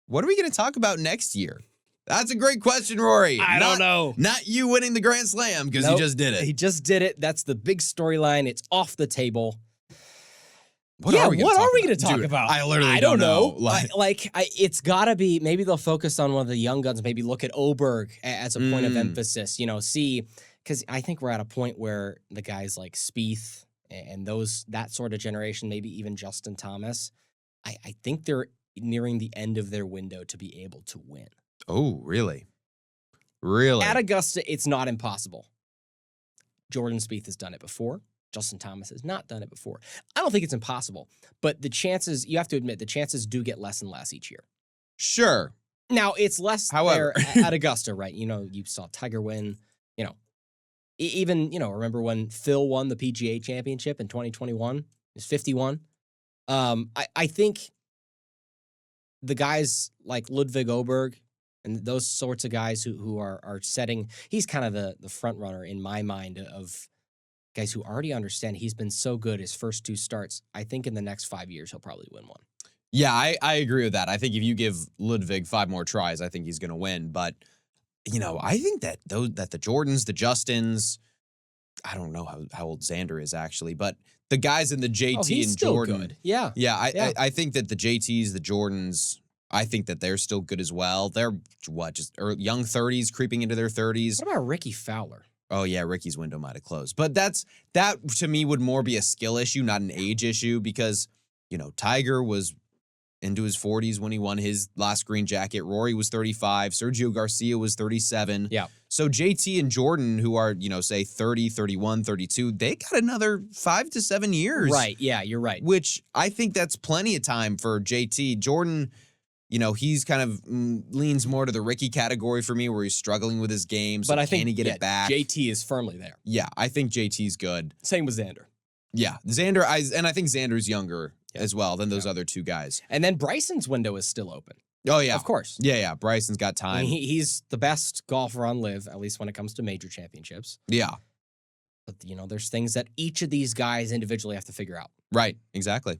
what are we going to talk about next year? That's a great question, Rory. I don't know. Not you winning the Grand Slam because he just did it. He just did it. That's the big storyline. It's off the table. What are we going to talk about? I literally don't know. It's got to be, maybe they'll focus on one of the young guns, maybe look at Oberg as a point of emphasis, see, because I think we're at a point where the guys like Spieth and that sort of generation, maybe even Justin Thomas, I think they're nearing the end of their window to be able to win. Oh, really? Really? At Augusta, it's not impossible. Jordan Spieth has done it before. Justin Thomas has not done it before. I don't think it's impossible, but the chances, you have to admit, the chances do get less and less each year. Sure. Now, it's less However, at Augusta, right? You saw Tiger win, even, remember when Phil won the PGA Championship in 2021? He was 51. I think the guys like Ludwig Oberg and those sorts of guys who are setting, he's kind of the front runner in my mind of guys who already understand he's been so good his first 2 starts. I think in the next 5 years, he'll probably win one. Yeah, I agree with that. I think if you give Ludwig 5 more tries, I think he's going to win. But, I think that the Jordans, the Justins, I don't know how old Xander is actually, but the guys in the JT and Jordan. Good. Yeah. Yeah, I think that the JTs, the Jordans, I think that they're still good as well. They're young 30s, creeping into their 30s. What about Ricky Fowler? Oh, yeah, Ricky's window might have closed. But that, to me, would more be a skill issue, not an age issue, because, Tiger was into his 40s when he won his last green jacket. Rory was 35. Sergio Garcia was 37. Yeah. So JT and Jordan, who are, say 30, 31, 32, they got another 5 to 7 years. Right. Yeah, you're right. Which I think that's plenty of time for JT. Jordan, he's kind of leans more to the Ricky category for me, where he's struggling with his game. So but I think can he get it back? JT is firmly there. Yeah, I think JT's good. Same with Xander. Yeah, Xander, and I think Xander's younger as well than those other 2 guys. And then Bryson's window is still open. Oh, yeah. Of course. Yeah. Bryson's got time. I mean, he's the best golfer on LIV, at least when it comes to major championships. Yeah. But, there's things that each of these guys individually have to figure out. Right, exactly.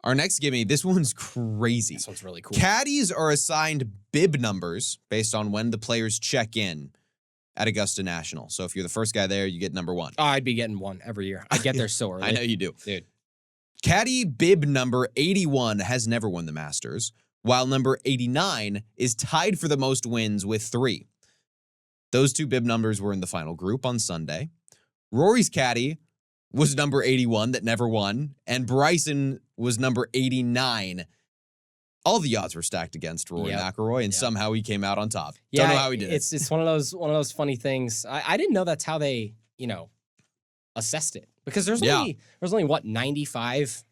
Our next gimme, this one's crazy. This one's really cool. Caddies are assigned bib numbers based on when the players check in at Augusta National. So if you're the first guy there, you get number 1. Oh, I'd be getting one every year. I get there so early. I know you do. Dude. Caddy bib number 81 has never won the Masters, while number 89 is tied for the most wins with 3. Those 2 bib numbers were in the final group on Sunday. Rory's caddy was number 81 that never won, and Bryson was number 89. All the odds were stacked against Rory McIlroy, and somehow he came out on top. Don't know how he did it. It's one of those funny things. I didn't know that's how they, assessed it. Because there's only what, 95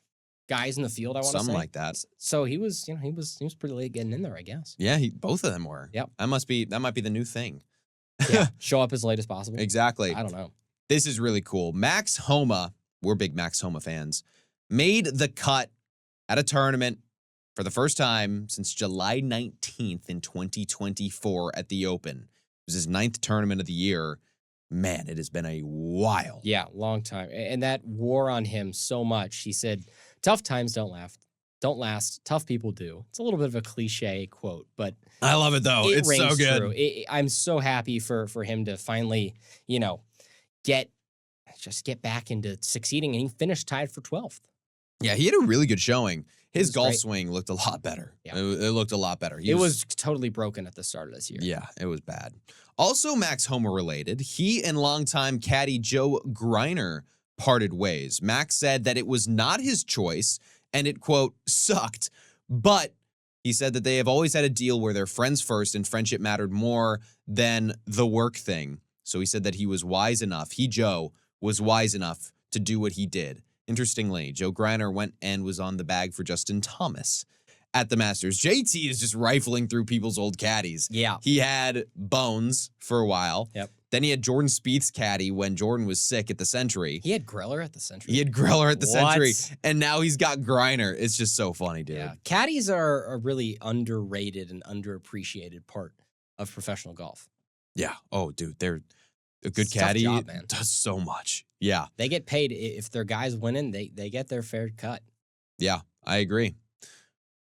guys in the field, I want to say. Something like that. So he was pretty late getting in there, I guess. Yeah, both of them were. Yep. That might be the new thing. Yeah. Show up as late as possible. Exactly. I don't know. This is really cool. Max Homa, we're big Max Homa fans, made the cut at a tournament for the first time since July 19th in 2024 at the Open. It was his 9th tournament of the year. Man, it has been a while. Yeah, long time. And that wore on him so much. He said, tough times don't last. Tough people do. It's a little bit of a cliche quote, but I love it though. It's so good. True. I'm so happy for him to finally, get back into succeeding, and he finished tied for 12th. Yeah, he had a really good showing. His golf swing looked a lot better. Yeah. It looked a lot better. It was totally broken at the start of this year. Yeah, it was bad. Also, Max Homa related, he and longtime caddy Joe Greiner parted ways. Max said that it was not his choice, and it, quote, sucked. But he said that they have always had a deal where they're friends first and friendship mattered more than the work thing. So he said that he was wise enough. Joe, was wise enough to do what he did. Interestingly, Joe Greiner went and was on the bag for Justin Thomas at the Masters. JT is just rifling through people's old caddies. Yeah. He had Bones for a while. Yep. Then he had Jordan Spieth's caddy when Jordan was sick at the Century. He had Greller at the Century. Century. And now he's got Greiner. It's just so funny, dude. Yeah. Caddies are a really underrated and underappreciated part of professional golf. Yeah. Oh, dude, they're a good caddy. Job, man. Does so much. Yeah. They get paid. If their guys winning, they get their fair cut. Yeah, I agree.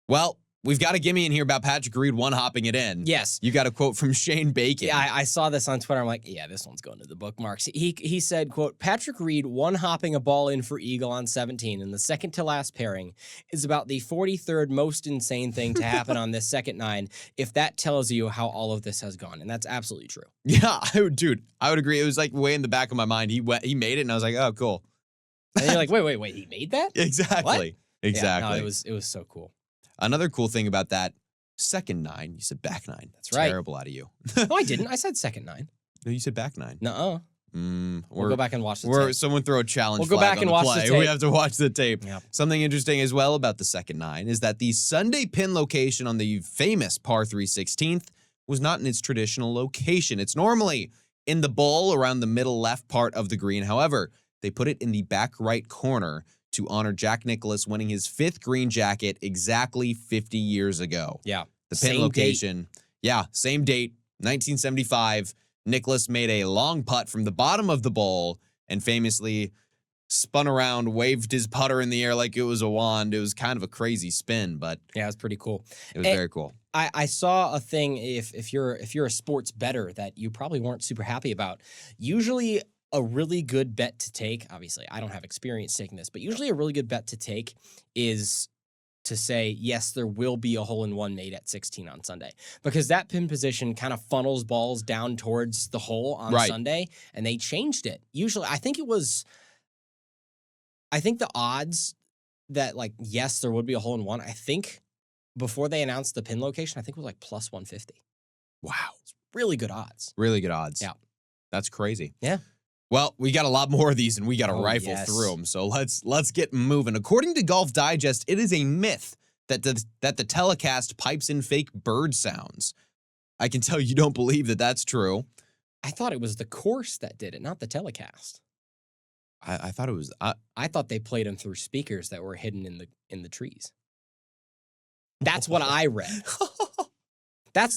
Well, we've got a gimme in here about Patrick Reed one-hopping it in. Yes. You got a quote from Shane Bacon. Yeah, I saw this on Twitter. I'm like, yeah, this one's going to the bookmarks. He said, quote, Patrick Reed one-hopping a ball in for eagle on 17 in the second to last pairing is about the 43rd most insane thing to happen on this second 9, if that tells you how all of this has gone. And that's absolutely true. Yeah, dude, I would agree. It was like way in the back of my mind. He made it, and I was like, oh, cool. And you're like, wait, he made that? Exactly. What? Exactly. Yeah, no, it was so cool. Another cool thing about that second 9, you said back 9. That's right. Terrible out of you. No, I didn't. I said second 9. No, you said back 9. Nuh-uh. We'll go back and watch the tape. Someone throw a challenge We'll go back and watch the tape. We have to watch the tape. Yep. Something interesting as well about the second 9 is that the Sunday pin location on the famous par 3 16th was not in its traditional location. It's normally in the bowl around the middle left part of the green. However, they put it in the back right corner to honor Jack Nicklaus winning his 5th green jacket exactly 50 years ago. Yeah. The pin same location. Date. Yeah, same date, 1975. Nicklaus made a long putt from the bottom of the bowl and famously spun around, waved his putter in the air like it was a wand. It was kind of a crazy spin, but yeah, it was pretty cool. It was very cool. I saw a thing, if you're a sports bettor, that you probably weren't super happy about. Usually a really good bet to take, obviously I don't have experience taking this, but usually a really good bet to take is to say, yes, there will be a hole-in-one made at 16 on Sunday, because that pin position kind of funnels balls down towards the hole on Sunday, and they changed it. Usually, I think the odds that, like, yes, there would be a hole-in-one, I think before they announced the pin location, I think it was like plus 150. Wow. It's really good odds. Really good odds. Yeah. That's crazy. Yeah. Well, we got a lot more of these, and we got to rifle through them. So let's get moving. According to Golf Digest, it is a myth that the telecast pipes in fake bird sounds. I can tell you don't believe that that's true. I thought it was the course that did it, not the telecast. I thought it was. I thought they played them through speakers that were hidden in the trees. That's what I read.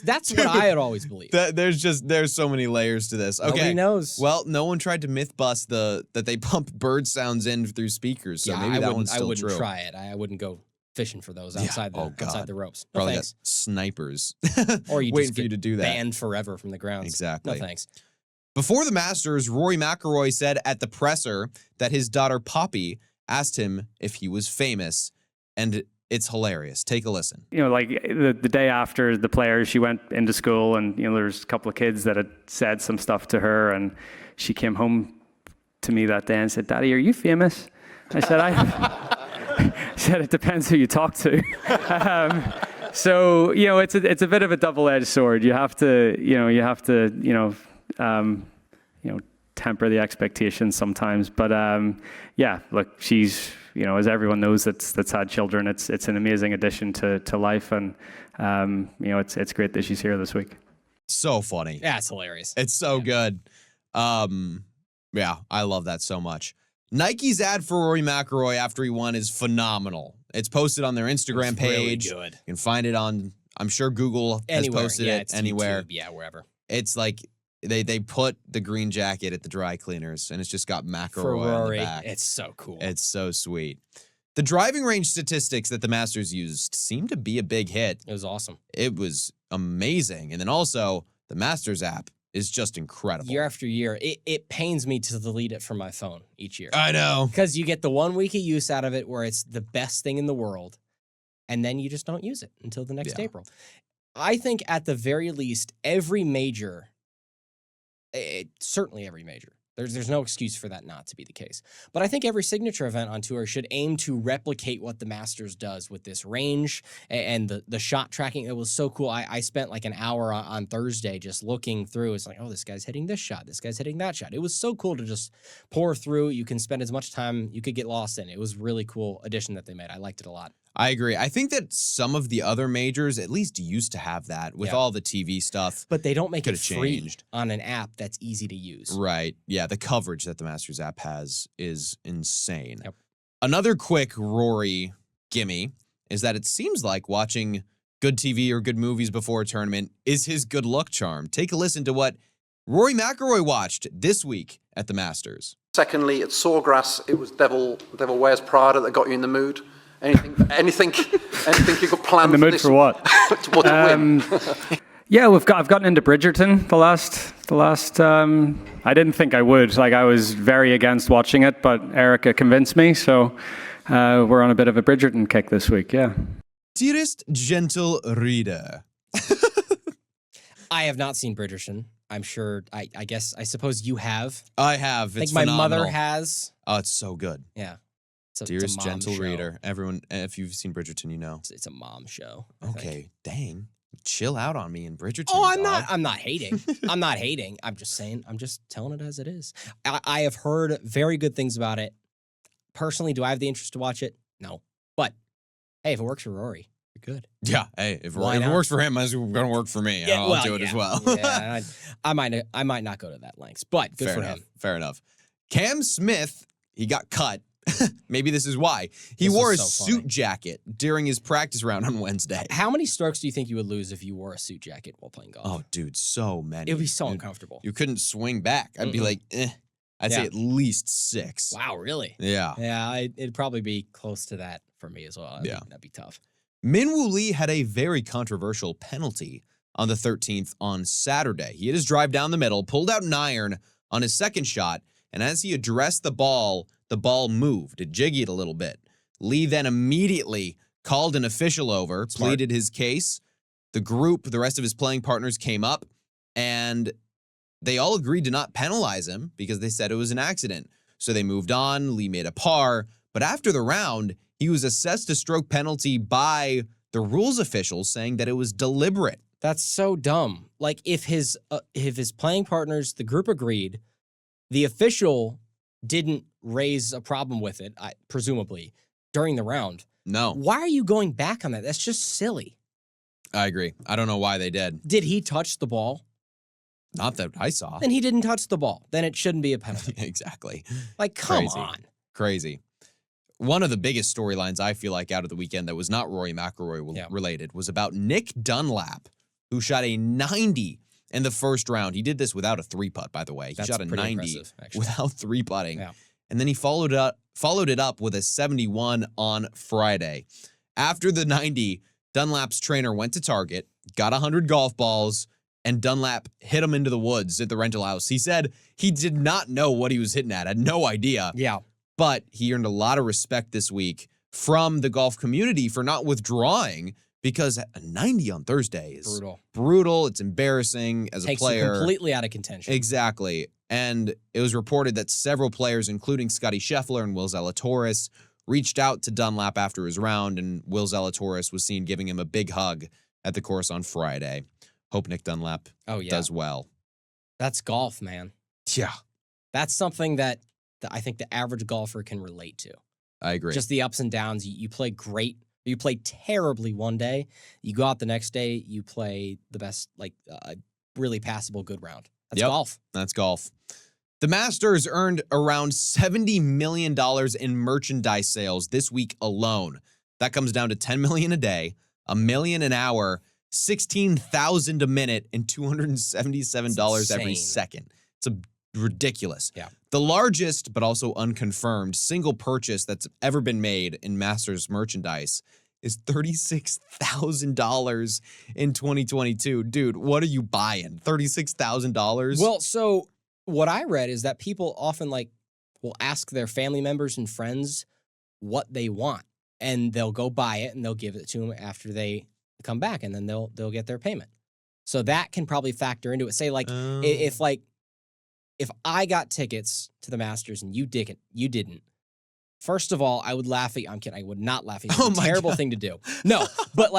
That's what I had always believed. There's so many layers to this. Okay. Nobody knows. Well, no one tried to myth bust that they pump bird sounds in through speakers, so maybe that one's still I wouldn't true. try it. I wouldn't go fishing for those outside the ropes. No Probably thanks. got snipers Or you waiting just for you to do that. Banned forever from the grounds. Exactly. No thanks. Before the Masters, Rory McIlroy said at the presser that his daughter Poppy asked him if he was famous, and it's hilarious. Take a listen. Like the day after the players, she went into school, and there's a couple of kids that had said some stuff to her, and she came home to me that day and said, "Daddy, are you famous?" I said, I said, "It depends who you talk to." So it's a bit of a double-edged sword. You have to temper the expectations sometimes. But look, she's as everyone knows that's had children, it's an amazing addition to life, and it's great that she's here this week. So funny. Yeah, it's hilarious. It's so good. Yeah, I love that so much. Nike's ad for Rory McIlroy after he won is phenomenal. It's posted on their Instagram page. Really good. You can find it on, I'm sure Google has posted it anywhere. YouTube, wherever. It's like they put the green jacket at the dry cleaners, and it's just got McIlroy on the back. It's so cool. It's so sweet. The driving range statistics that the Masters used seemed to be a big hit. It was awesome. It was amazing. And then also, the Masters app is just incredible. Year after year, it pains me to delete it from my phone each year. I know. Because you get the 1 week of use out of it where it's the best thing in the world, and then you just don't use it until the next April. I think at the very least, every major, certainly every major, there's no excuse for that not to be the case. But I think every signature event on tour should aim to replicate what the Masters does with this range and the shot tracking. It was so cool. I spent like an hour on Thursday just looking through. It's like, oh, this guy's hitting this shot. This guy's hitting that shot. It was so cool to just pour through. You can spend as much time you could get lost in. It was a really cool addition that they made. I liked it a lot. I agree. I think that some of the other majors at least used to have that with all the TV stuff. But they don't make it free changed on an app that's easy to use. Right. Yeah, the coverage that the Masters app has is insane. Yep. Another quick Rory gimme is that it seems like watching good TV or good movies before a tournament is his good luck charm. Take a listen to what Rory McIlroy watched this week at the Masters. Secondly, at Sawgrass, it was Devil Wears Prada that got you in the mood. Anything you got planned? In the mood for what? To win. Yeah, I've gotten into Bridgerton the last. I didn't think I would. I was very against watching it, but Erica convinced me. So we're on a bit of a Bridgerton kick this week. Yeah. Dearest gentle reader. I have not seen Bridgerton. I'm sure. I suppose you have. I have. It's my phenomenal. mother has. Oh, it's so good. Yeah. Dearest it's a mom gentle show. reader. Everyone, if you've seen Bridgerton, you know. It's a mom show. I Okay, think. dang. Chill out on me in Bridgerton. Oh, I'm dog. not hating. I'm not hating. I'm just saying. I'm just telling it as it is. I have heard very good things about it. Personally, do I have the interest to watch it? No. But hey, if it works for Rory, you're good. Yeah. Hey, if it Why not? works for him, it's going to work for me. Yeah, I'll do it as well. Yeah, I might not go to that lengths, but good Fair for enough. him. Fair enough. Cam Smith, he got cut. Maybe this is why. He This wore a is so suit funny. jacket during his practice round on Wednesday. How many strokes do you think you would lose if you wore a suit jacket while playing golf? Oh, dude, so many. It would be so Dude, uncomfortable. You couldn't swing back. I'd be Mm-mm. like, I'd say Yeah. at least 6. Wow, really? Yeah. Yeah, it'd probably be close to that for me as well. That'd be tough. Minwoo Lee had a very controversial penalty on the 13th on Saturday. He hit his drive down the middle, pulled out an iron on his second shot, and as he addressed the ball moved. It jiggied a little bit. Lee then immediately called an official over, pleaded his case. The rest of his playing partners came up, and they all agreed to not penalize him because they said it was an accident. So they moved on. Lee made a par. But after the round, he was assessed a stroke penalty by the rules officials, saying that it was deliberate. That's so dumb. Like if his playing partners, the group agreed, the official didn't raise a problem with it, presumably, during the round. No, Why are you going back on that? That's just silly. I agree. I don't know why they did. Did he touch the ball? Not that I saw. Then he didn't touch the ball. Then it shouldn't be a penalty. Exactly. Like, come Crazy. on. Crazy. One of the biggest storylines I feel like out of the weekend that was not Rory McIlroy related was about Nick Dunlap, who shot a 90 in the first round. He did this without a 3-putt, by the way. He That's shot a pretty 90 impressive, actually. without 3-putting. Yeah. And then he followed it up with a 71 on Friday. After the 90, Dunlap's trainer went to Target, got 100 golf balls, and Dunlap hit him into the woods at the rental house. He said he did not know what he was hitting at, had no idea. Yeah. But he earned a lot of respect this week from the golf community for not withdrawing, because a 90 on Thursday is brutal. It's embarrassing as a player. Takes you completely out of contention. Exactly. And it was reported that several players, including Scotty Scheffler and Will Zalatoris, reached out to Dunlap after his round, and Will Zalatoris was seen giving him a big hug at the course on Friday. Hope Nick Dunlap does well. That's golf, man. Yeah. That's something that I think the average golfer can relate to. I agree. Just the ups and downs. You play great. You play terribly one day. You go out the next day, you play the best, really passable good round. That's golf. That's golf. The Masters earned around $70 million in merchandise sales this week alone. That comes down to $10 million a day, $1 million an hour, $16,000 a minute, and $277 every second. It's ridiculous. Yeah. The largest, but also unconfirmed, single purchase that's ever been made in Masters merchandise is $36,000 in 2022. Dude, what are you buying? $36,000? Well, so what I read is that people often will ask their family members and friends what they want, and they'll go buy it and they'll give it to them after they come back, and then they'll get their payment. So that can probably factor into it. Say if I got tickets to the Masters and you didn't. First of all, I would laugh at you. I'm kidding. I would not laugh at you. It's a terrible thing to do. No, but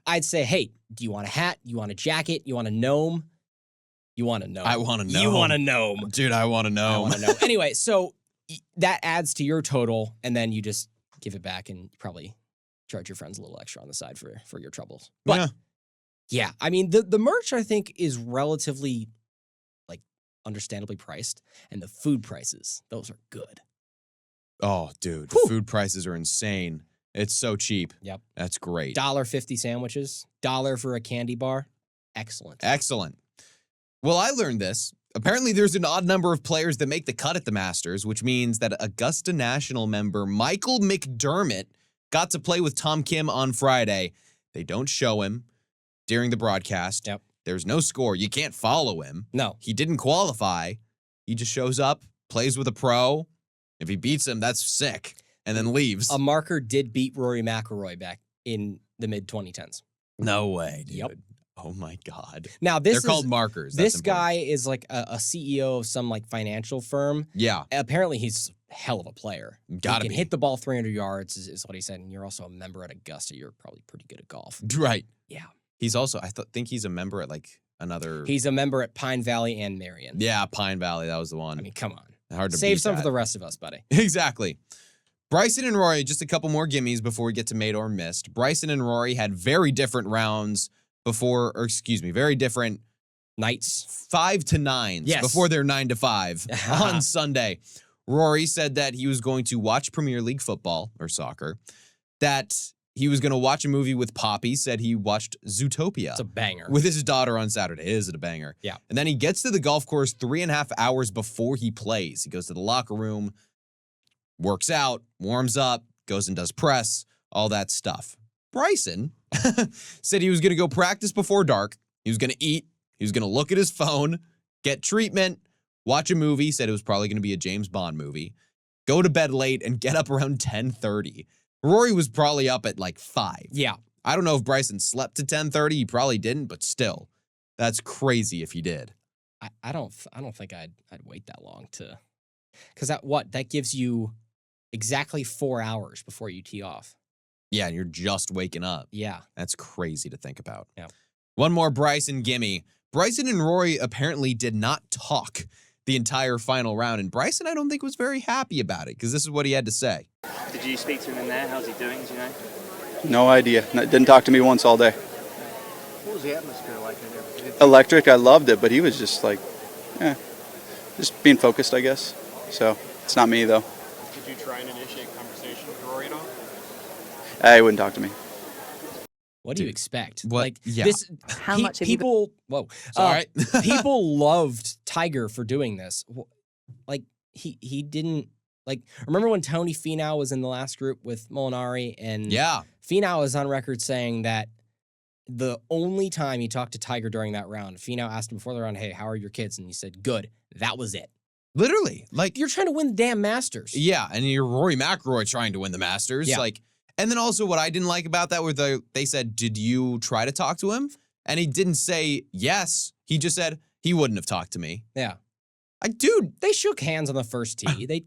I'd say, hey, do you want a hat? You want a jacket? You want a gnome? You want a gnome. I want a gnome. You want a gnome. Dude, I want a gnome. I want to know. Anyway, so that adds to your total, and then you just give it back and probably charge your friends a little extra on the side for your troubles. But yeah, I mean, the merch, I think, is relatively understandably priced, and the food prices, those are good. Oh, dude, the food prices are insane. It's so cheap. Yep. That's great. $1.50 sandwiches, $1 for a candy bar. Excellent. Excellent. Well, I learned this. Apparently, there's an odd number of players that make the cut at the Masters, which means that Augusta National member Michael McDermott got to play with Tom Kim on Friday. They don't show him during the broadcast. Yep. There's no score. You can't follow him. No. He didn't qualify. He just shows up, plays with a pro. If he beats him, that's sick, and then leaves. A marker did beat Rory McIlroy back in the mid-2010s. No way, dude. Yep. Oh, my God. Now, They're called markers. That's this guy is a CEO of some financial firm. Yeah. Apparently, he's a hell of a player. Gotta he be. can hit the ball 300 yards is what he said, and you're also a member at Augusta. You're probably pretty good at golf. Right. Yeah. He's also, think he's a member at another. He's a member at Pine Valley and Marion. Yeah, Pine Valley. That was the one. I mean, come on. Hard to Save beat some that. for the rest of us, buddy. Exactly. Bryson and Rory, just a couple more gimmies before we get to made or missed. Bryson and Rory had very different rounds very different Nights. 5 to 9s before their 9 to 5 on Sunday. Rory said that he was going to watch Premier League football or soccer, that he was going to watch a movie with Poppy, said he watched Zootopia. It's a banger. With his daughter on Saturday. Is it a banger? Yeah. And then he gets to the golf course 3.5 hours before he plays. He goes to the locker room, works out, warms up, goes and does press, all that stuff. Bryson said he was going to go practice before dark. He was going to eat. He was going to look at his phone, get treatment, watch a movie, said it was probably going to be a James Bond movie, go to bed late, and get up around 10:30. Rory was probably up at 5. Yeah. I don't know if Bryson slept to 10:30. He probably didn't, but still, that's crazy if he did. I don't think I'd wait that long because that gives you exactly 4 hours before you tee off. Yeah, and you're just waking up. Yeah. That's crazy to think about. Yeah. One more Bryson gimme. Bryson and Rory apparently did not talk the entire final round, and Bryson, I don't think, was very happy about it, because this is what he had to say. Did you speak to him in there? How's he doing, do you know? No idea. Didn't talk to me once all day. What was the atmosphere like in there? Electric, I loved it, but he was just just being focused, I guess. So, it's not me, though. Did you try and initiate conversation with Rory at all? He wouldn't talk to me. What do you expect? What? Like Yeah. this? How much have you been- people? Whoa! Sorry. People loved Tiger for doing this. Like he didn't like. Remember when Tony Finau was in the last group with Molinari, and Yeah. Finau is on record saying that the only time he talked to Tiger during that round, Finau asked him before the round, "Hey, how are your kids?" And he said, "Good." That was it. Literally. Like, You're trying to win the damn Masters. yeah, and you're Rory McIlroy trying to win the Masters. Yeah. Like, and then also what I didn't like about that was they said, did you try to talk to him? And he didn't say yes. He just said he wouldn't have talked to me. Yeah. Like, dude. They shook hands on the first tee.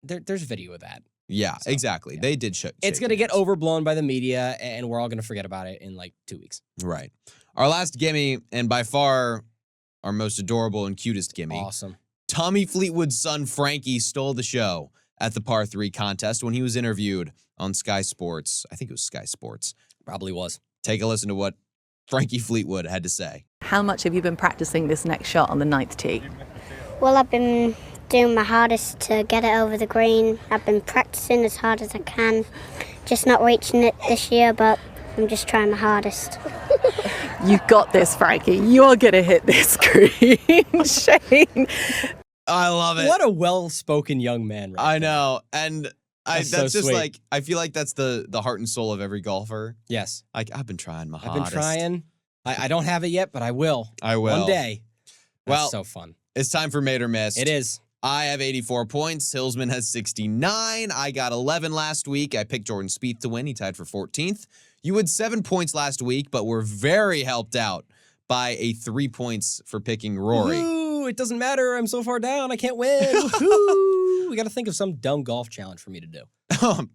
There's video of that. Yeah, So, exactly. yeah. They did It's going to get overblown by the media, and we're all going to forget about it in like 2 weeks. Right. Our last gimme, and by far our most adorable and cutest gimme. Awesome. Tommy Fleetwood's son, Frankie, stole the show at the par 3 contest when he was interviewed on Sky Sports. I think it was Sky Sports. Probably was. Take a listen to what Frankie Fleetwood had to say. How much have you been practicing this next shot on the 9th tee? Well, I've been doing my hardest to get it over the green. I've been practicing as hard as I can. Just not reaching it this year, but I'm just trying my hardest. You got this, Frankie. You're going to hit this green. Shane. I love it. What a well-spoken young man, right? I know. And That's that's so just sweet. like, I feel like that's the heart and soul of every golfer. Yes. Like, I've been trying my I've hardest. been trying. I don't have it yet, but I will. I will. One day. That's Well, so fun. It's time for Made or Missed. It is. I have 84 points. Hillsman has 69. I got 11 last week. I picked Jordan Spieth to win. He tied for 14th. You had 7 points last week, but were very helped out by a 3 points for picking Rory. Ooh, it doesn't matter. I'm so far down. I can't win. Woohoo. We got to think of some dumb golf challenge for me to do.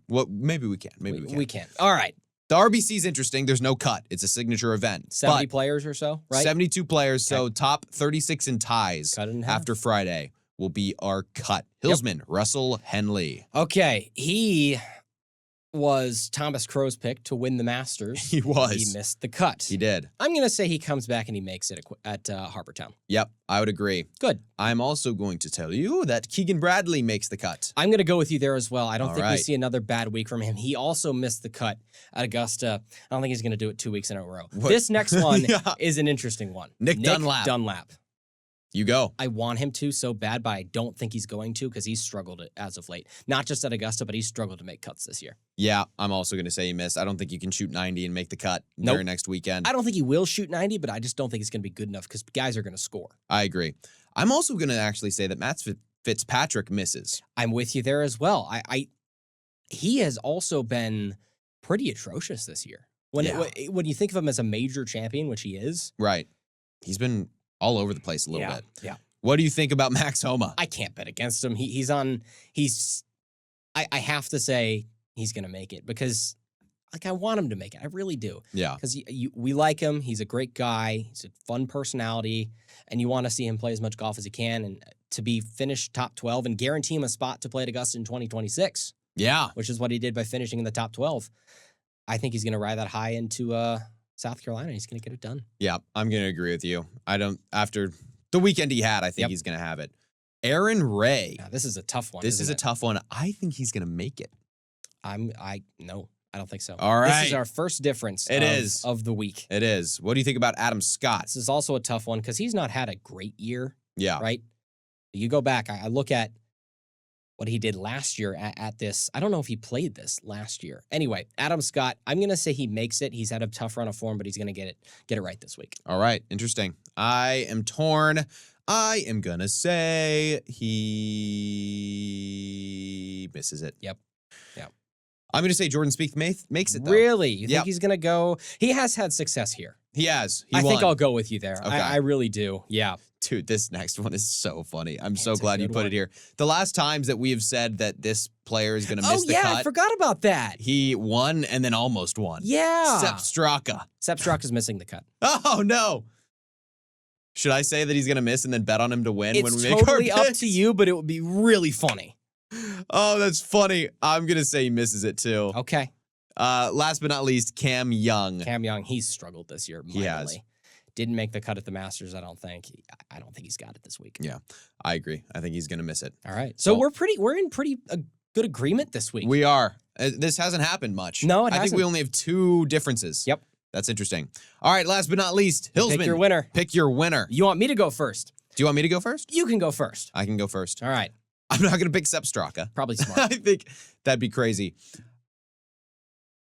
Well, maybe we can. Maybe we can. We can. All right. The RBC is interesting. There's no cut. It's a signature event. 70 But players or so, right? 72 players, so top 36 in ties Cut it in half. after Friday will be our cut. Hillsman, Russell Henley. Okay. He was Thomas Crow's pick to win the Masters. He was. He missed the cut. He did. I'm going to say he comes back and he makes it at Harbortown. Yep, I would agree. Good. I'm also going to tell you that Keegan Bradley makes the cut. I'm going to go with you there as well. I don't All think we right. see another bad week from him. He also missed the cut at Augusta. I don't think he's going to do it 2 weeks in a row. What? This next one Yeah. is an interesting one. Nick Dunlap. You go. I want him to so bad, but I don't think he's going to because he's struggled as of late. Not just at Augusta, but he's struggled to make cuts this year. Yeah, I'm also going to say he missed. I don't think you can shoot 90 and make the cut Nope. there next weekend. I don't think he will shoot 90, but I just don't think it's going to be good enough because guys are going to score. I agree. I'm also going to actually say that Matt Fitzpatrick misses. I'm with you there as well. He has also been pretty atrocious this year. When you think of him as a major champion, which he is, Right. He's been all over the place a little bit. Yeah. What do you think about Max Homa? I can't bet against him. I have to say he's going to make it because like I want him to make it. I really do. Yeah. Because we like him. He's a great guy. He's a fun personality. And you want to see him play as much golf as he can and to be finished top 12 and guarantee him a spot to play at Augusta in 2026, Yeah. which is what he did by finishing in the top 12. I think he's going to ride that high into South Carolina. He's going to get it done. Yeah, I'm going to agree with you. After the weekend he had, I think he's going to have it. Aaron Ray. Now, this is a tough one. This is isn't a it? tough one. I think he's going to make it. No, I don't think so. All This right. is our first difference It is. of the week. It is. What do you think about Adam Scott? This is also a tough one because he's not had a great year, Yeah. right? You go back, I look at what he did last year at this. I don't know if he played this last year. Anyway, Adam Scott, I'm going to say he makes it. He's had a tough run of form, but he's going to get it right this week. All right. Interesting. I am torn. I am going to say he misses it. Yep. I'm going to say Jordan Spieth makes it, though. Really? You Yep. think he's going to go? He has had success here. He has. He I think won. I'll go with you there. Okay. I really do. Yeah. Dude, this next one is so funny. I'm so It's a glad you good put one. it here. The last times that we have said that this player is going to miss Oh, the yeah. cut, I forgot about that. he won and then almost won. Yeah. Sepp Straka. Sepp Straka's missing the cut. Oh, no. Should I say that he's going to miss and then bet on him to win when It's we make totally our up picks? to you, but it would be really funny. Oh, that's funny. I'm going to say he misses it, too. Okay. Last but not least, Cam Young. Cam Young, he's struggled this year. He has. mightily. Didn't make the cut at the Masters, I don't think. I don't think he's got it this week. Yeah, I agree. I think he's going to miss it. All right. So Well- we're in pretty good agreement this week. We are. This hasn't happened much. No, it I think hasn't. we only have 2 differences. Yep. That's interesting. All right, last but not least, Hillsman. Pick your winner. Pick your winner. You want me to go first? Do you want me to go first? You can go first. I can go first. All right. I'm not going to pick Sepp Straka. Probably smart. I think that'd be crazy.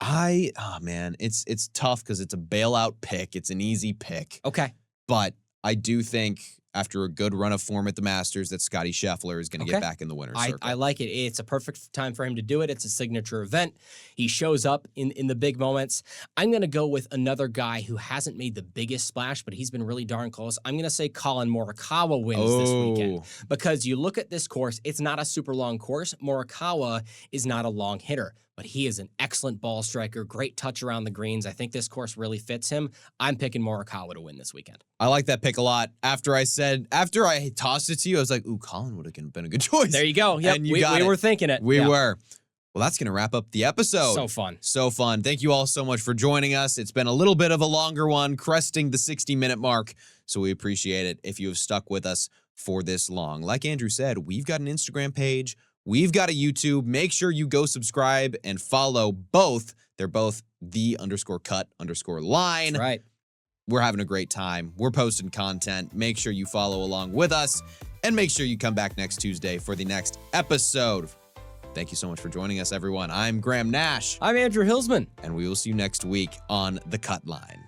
Oh man, it's tough because it's a bailout pick. It's an easy pick. Okay. But I do think after a good run of form at the Masters that Scottie Scheffler is going to get back in the winner's circle. I like it. It's a perfect time for him to do it. It's a signature event. He shows up in the big moments. I'm going to go with another guy who hasn't made the biggest splash, but he's been really darn close. I'm going to say Colin Morikawa wins this weekend. Because you look at this course, it's not a super long course. Morikawa is not a long hitter, but he is an excellent ball striker, great touch around the greens. I think this course really fits him. I'm picking Morikawa to win this weekend. I like that pick a lot. After I tossed it to you, I was like, ooh, Colin would have been a good choice. There you go. Yep, And you we got it. were thinking it. We were. Well, that's going to wrap up the episode. So fun. So fun. Thank you all so much for joining us. It's been a little bit of a longer one, cresting the 60-minute mark, so we appreciate it if you have stuck with us for this long. Like Andrew said, we've got an Instagram page. We've got a YouTube. Make sure you go subscribe and follow both. They're both _cut_line. That's right. We're having a great time. We're posting content. Make sure you follow along with us, and make sure you come back next Tuesday for the next episode. Thank you so much for joining us, everyone. I'm Graham Nash. I'm Andrew Hillsman. And we will see you next week on The Cut Line.